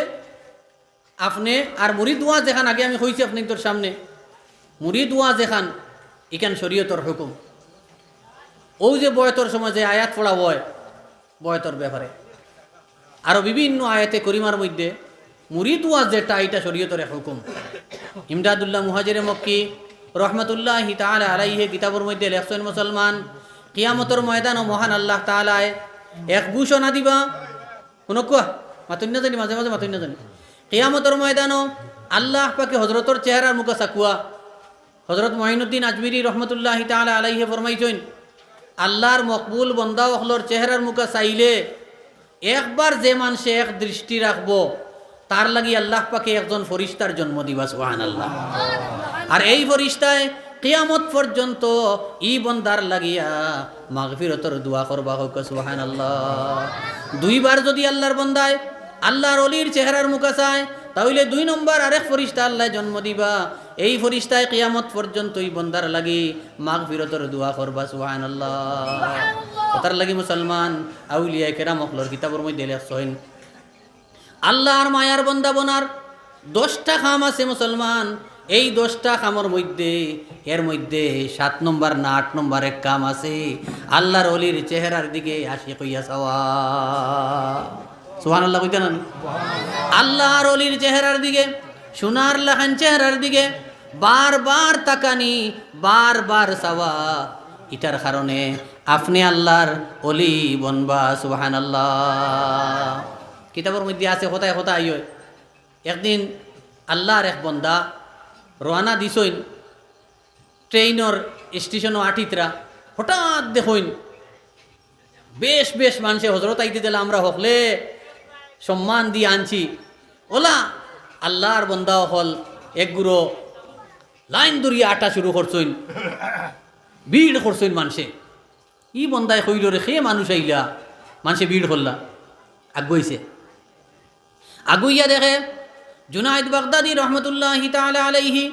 S1: আপনি আর মুরিদ ওয়া যেখান আগে আমি কইছি আপনি তোর সামনে মুরিদ ওয়া যেখান এখান শরীয়তর হুকুম। ও যে বয়তর সময় যে আয়াত পড়া বয়তর ব্যাপারে আরও বিভিন্ন আয়াতে করিমার মধ্যে মুরিদ ওয়াজ যেটা এটা শরীয়তের হুকুম। ইমদাদুল্লাহ মুহাজিরে মক্কি রহমতুল্লাহি তাআলা আলাইহি কিতাবের মধ্যে লেখছেন মুসলমান কিয়ামতের ময়দান ও মহান আল্লাহ তাআলায় এক ঘোষণা দিবা কোন কোয়া মাতুন না জানি মাঝে মাঝে মাতুন না জানি কিয়ামতের ময়দানও আল্লাহ পাকে হযরতর চেহারার মুখ সাকুয়া। হযরত মঈনুদ্দিন আজমিরি রহমতুল্লাহি তাআলা আলাইহি ফরমাইছেন আল্লাহর মকবুল বান্দা হলর চেহারার মুখ চাইলে একবার যে মানুষে এক দৃষ্টি রাখবো তার লাগি আল্লাহ পাকে একজন ফরিস্তার জন্ম দিবা সুবহানাল্লাহ। আর এই ফরিস্তায় কিয়ামত পর্যন্ত ই বন্দার লাগিয়া মাগফিরতর দোয়া করবা হোক সুবহানাল্লাহ। দুইবার যদি আল্লাহর বন্দায় আল্লাহর ওলির চেহারার মুখ চায় তাহলে 2 নম্বর আরেক ফরিস্তা আল্লাহ জন্ম দিবা। এই ফরিস্তায় কিয়ামত পর্যন্ত এই বন্দার লাগি মাগফিরতর দোয়া করবা সুবহানাল্লাহ। তার লাগি মুসলমান আউলিয়া কেরাম হকলর কিতাবের মধ্যে লেখছেন আল্লাহর মায়ার বন্দা বনার 10টা কাম আছে মুসলমান। এই 10টা কামের মধ্যে এর মধ্যে 7 নম্বর না 8 নম্বর এক কাম আছে আল্লাহর ওলির চেহারার দিকে আশিক হইয়া চাওয়া সুবহানাল্লাহ কইতে না আল্লাহর ওলির চেহারার দিকে সোনার লাখান চেহারার দিকে বারবার তাকানি বারবার চাওয়া। এটার কারণে আপনি আল্লাহর ওলি বনবা সুবহানাল্লাহ। কিতাবের মধ্যে আছে কোথায় কোথায় আইয় একদিন আল্লাহর এক বন্দা রওনা দিছইন ট্রেইনর স্টেশনও আটিতরা হঠাৎ দেখইন বেশ বেশ মানুষে হজরত আইতে দিলে আমরা হকলে সম্মান দিয়ে আনছি ওলা আল্লাহর বন্দা হল একগুলো লাইন দরিয়া আটা শুরু করছইন ভিড় করছইন মানুষে ই বন্দায় কইল রে সে মানুষ আইলা মানুষে ভিড় করলা আগুইছে আগুইয়া দেখে জুনাইদ বাগদাদি রহমতুল্লাহি তাআলা আলাইহি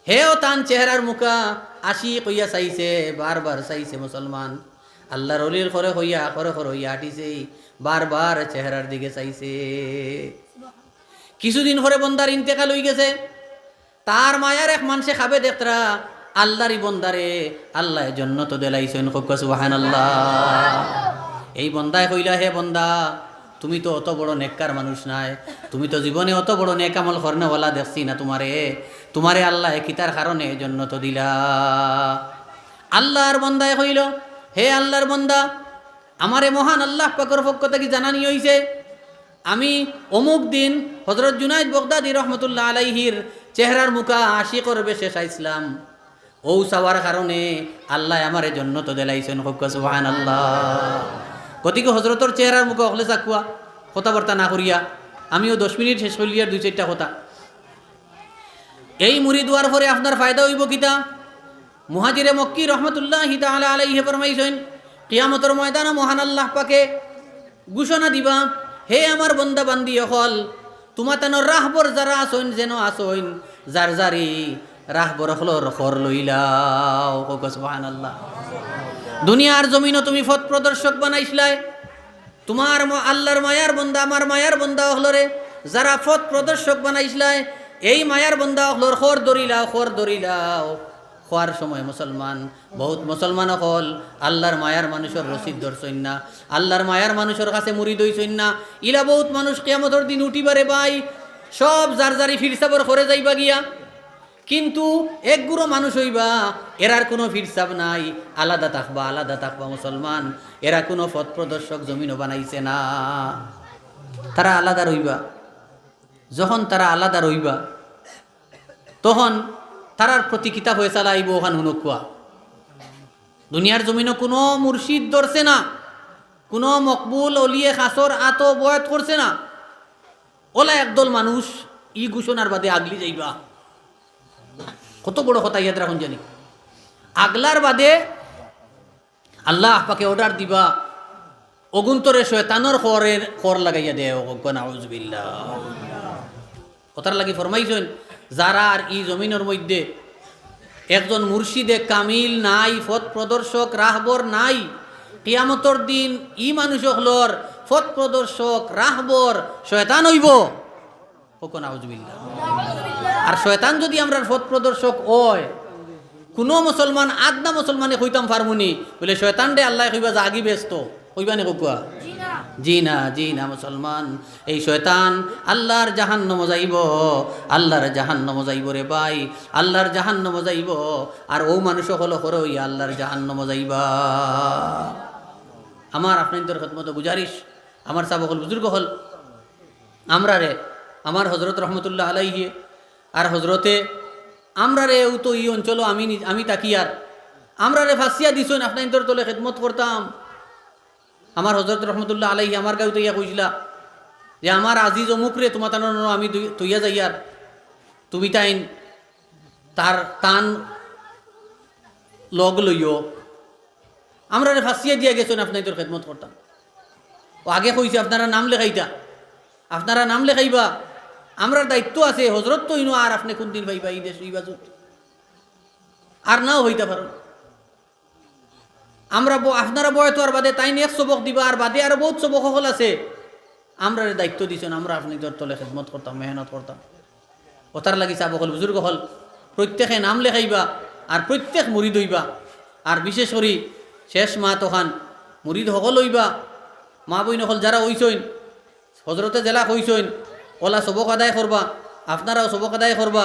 S1: হেও তান চেহারার মুখা আশিক হইয়া চাইছে বারবার চাইছে মুসলমান আল্লাহর ওলির করে হইয়া আটিছে বারবার চেহারার দিকে চাইছে। কিছুদিন পরে বন্দার ইন্তেকাল হয়ে গেছে তার মায়ার এক মানুষে খাবে দেখতরা আল্লাহরই বন্দারে আল্লাহ জান্নাত দিলাইছেন সুবহানাল্লাহ। এই বন্দায় কইলা হে বন্দা তুমি তো অত বড় নেককার মানুষ নাই তুমি তো জীবনে অত বড় নেক আমল করনেওয়ালা দেখছি না তোমারে আল্লাহ কিতার কারণে জান্নাত দিলা। আল্লাহর বন্দায় কইল হে আল্লাহর বন্দা আমারে মহান আল্লাহ পাকের পক্ষ থেকে জানানি হইছে আমি অমুক দিন হযরত জুনাইদ বাগদাদি রহমতুল্লাহ আলাইহির চেহারার মুখা আশিকর বেশে চাইছিলাম ও চাওয়ার কারণে আল্লাহ আমারে জান্নাত দিলাইছেন সুবহানাল্লাহ। গতিকে হজরতর চেহারার মুখে অকলে চাকুয়া কথাবার্তা না করিয়া আমিও 10 মিনিট শেষ করিয়ার 2-4টা কথা এই মুড়ি দুয়ার পরে আপনার ফায়দা হইব কিতা। মুহাজিরে মক্কি রহমতুল্লাহি তাআলা আলাইহি ফরমাইছেন কিয়ামতের ময়দানে মহান আল্লাহ পাকে ঘোষণা দিবা হে আমার বন্দা বান্দি হল তোমাতানোর রাহবর যারা আসইন যেন আসইন যার যারি রাহবর হলর খর লইলাও সুবহানাল্লাহ। দুনিয়ার জমিনও তুমি পথ প্রদর্শক বানাইছিলাই তোমার আল্লাহর মায়ার বন্দা আমার মায়ার বন্দা হলরে যারা পথ প্রদর্শক বানাইছিলাই এই মায়ার বন্দা হলর খর দরিলাও খোয়ার সময় মুসলমান বহুত মুসলমান হল আল্লাহর মায়ার মানুষের রসিদ ধরছইন না আল্লাহর মায়ার মানুষের কাছে মুরিদ হইছইন না ইলা বহুত মানুষ কিয়ামতের দিন উঠিবারে ভাই সব যার যারি ফিরসাবর করে যাইবা গিয়া কিন্তু একগুলো মানুষ হইবা এরার কোনো ফিরসাব নাই আলাদা থাকবা মুসলমান এরা কোনো পথ প্রদর্শক জমিনও বানাইছে না তারা আলাদা রইবা। যখন তারা আলাদা রইবা তখন তারার প্রতি কিতাব হয়ে চালাইব ওখান হুনকুয়া দুনিয়ার জমিনও কোনো মুর্শিদ ধরছে না কোনো মকবুল অলিয়ে খাসর আত বয়াত করছে না ওলা একদল মানুষ ই ঘোষণার বাদে আগলি যাইবা। কত বড় কথা ইয়াদ রাখুন জানি আগলার বাদে আল্লাহ পাকে অর্ডার দিবা অগুন্তরে শয়তানর খর লাগাইয়া দে নাউজুবিল্লাহ। কথার লাগি ফরমাইছেন যারা আর ই জমিনের মধ্যে একজন মুর্শিদে কামিল নাই পথ প্রদর্শক রাহবর নাই কিয়ামতের দিন ই মানুষ হলর পথ প্রদর্শক রাহবর শয়তান হইব নাউজুবিল্লাহ। আর শয়তান যদি আমরা পথ প্রদর্শক হয় কোনো মুসলমান আদনা মুসলমানে কইতাম ফার্মুনি বলে শয়তান রে আল্লাহ কইবা যে আগি ব্যস্ত কইবা নে কুয়া জি না মুসলমান, এই শয়তান আল্লাহর জাহান্নামে যাইব, আল্লাহর জাহান্নামে যাইব রে ভাই, আল্লাহর জাহান্নামে যাইব। আর ও মানুষ হলো করে ওই আল্লাহর জাহান্নামে যাইবা। আমার আপনাদের খেদমতে গুজারিশ, আমার সাবকল বুজুর্গ হল, আমরা রে আমার হজরত রহমতুল্লাহ আলাইহি আর হজরতে আমরা রে ও তো এই অঞ্চল আমি তাকি আর আমরা রে ফাঁসিয়া দিছেন আপনাদের তলে খেদমত করতাম। আমার হজরত রহমতুল্লাহ আলাইহি আমার গাঁও তৈয়া কইছিলা যে আমার আজিজ অমুক রে তোমার তান আমি তৈয়া যাই আর তুমি তাইন তার টান লগ লইও। আমরা রে ফাঁসিয়া দিয়া গেছেন আপনাদের খেদমত করতাম। ও আগে কইছে আপনারা নাম লেখাইতা, আপনারা নাম লেখাইবা, আমরার দায়িত্ব আছে। হজরত তো ইনো আর আপনি কোন দিন ভাইবা এই দেশ এই বাজুত আর নাও হইতে পারো। আমরা আপনারা বয়তো আর বাদে তাই নেক্সট সবক দিবা আর বাদে আরো বহুত সবক হল আছে। আমরা দায়িত্ব দিছেন, আমরা আপনাদের তলে খেদমত করতাম, মেহনত করতাম। ওতার লাগি চাবকল বুজুর্গ হল প্রত্যেকে নাম লেখাইবা আর প্রত্যেক মুরিদ হইবা। আর বিশেষ করে শেষ মা তখান মুরিদ সকল হইবা। মা বই নকল যারা হইসইন হজরতে জেলা হইসইন ওলা সবক আদায় করবা, আপনারাও সবক আদায় করবা।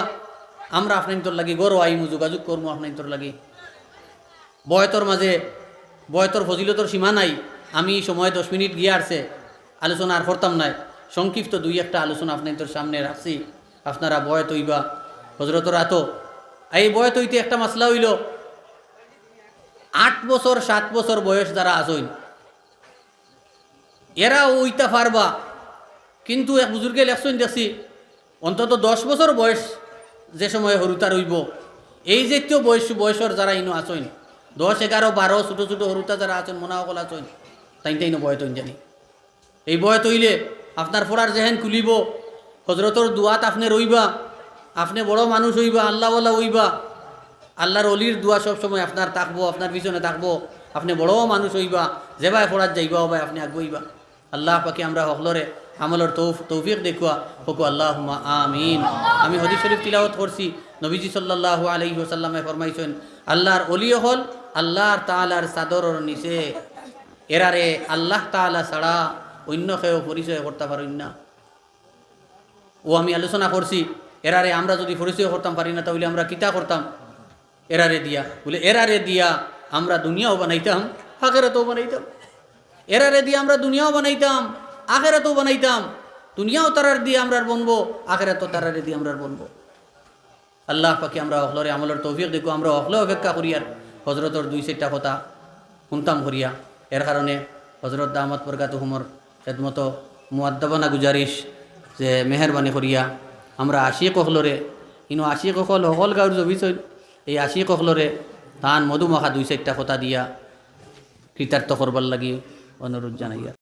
S1: আমরা আপনাদের লাগি গরো আইমু, যোগাযোগ করবো আপনাদের লাগি। বয়তর মাঝে বয়তর ফজিলতর সীমা নাই। আমি সময় 10 মিনিট গিয়ে আসছে, আলোচনা আর করতাম নাই। সংক্ষিপ্ত 2-1টা আলোচনা আপনাদের সামনে রাখছি। আপনারা বয়ত হইবা হজরতর আতো। এই বয়ত হইতে একটা মাসলা হইল 8 বছর 7 বছর বয়স যারা আসইন এরা ওইটা পারবা। কিন্তু এক বুজুর্গে লেখছেন দেখছি অন্তত 10 বছর বয়স যে সময় হরুতা রইব, এই জাতীয় বয়সর যারা ইনো আসইন 10, 11, 12 ছোটো ছোটো হরুতা যারা আছেন মনাসকল আছেন তাইন বয়ত হইন জানি। এই বয়ত হইলে আপনার পড়ার যেহেন খুলিব, হজরতর দুয়াত আপনি রইবা, আপনি বড় মানুষ হইবা, আল্লাহওয়ালা হইবা। আল্লাহর অলির দোয়া সবসময় আপনার থাকবো, আপনার পিছনে থাকবো। আপনি বড় মানুষ হইবা, যে ভাই পড়ার যাইবা ভাই আপনি আগুইবা। আল্লাহ পাকে আমরা হকলরে আমলের তৌফিক দেখুয়া হকু আল্লাহুম্মা আমিন। আমি হাদিস শরীফ তিলাওয়াত করছি, নবীজি সাল্লাল্লাহু আলাইহি ওয়াসাল্লামে ফরমাইছেন আল্লাহর অলি হল আল্লাহর তাআলার চাদরের নিচে, এরারে আল্লাহ তাআলা ছাড়া অন্য কেউ পরিচয় করতে পারেন না। ও আমি আলোচনা করছি এরারে আমরা যদি পরিচয় করতাম পারি না তাহলে আমরা কিতা করতাম? এরারে দিয়া বলে এরারে দিয়া আমরা দুনিয়াও বানাইতাম, আখিরাতও বানাইতাম। এরারে দিয়ে আমরা দুনিয়াও বানাইতাম, আখিরাতও বানাইতাম। দুনিয়াও তারার দিয়ে আমরা বনবো, আখিরাতও তারারে দিয়ে আমরা বনবো। আল্লাহ পাকে আমরা অখলরে আমলের তৌফিক দেখো। আমরা অখলে অপেক্ষা করি আর হজরতর 2-4টা কথা শুনতাম করিয়া। এর কারণে হজরত দামাত বরকাতুহুমর খেদমত মুআদ্দাবানা গুজারিশ যে মেহরবানি করিয়া আমরা আশিক অখলরে ইনো আশিক অখল সকল গাঁর জবিছই এই আশিক অখলরে ধান মধুমাখা 2-4টা কথা দিয়া কৃতার্থ করবার লাগি অনুরোধ জানাইয়া।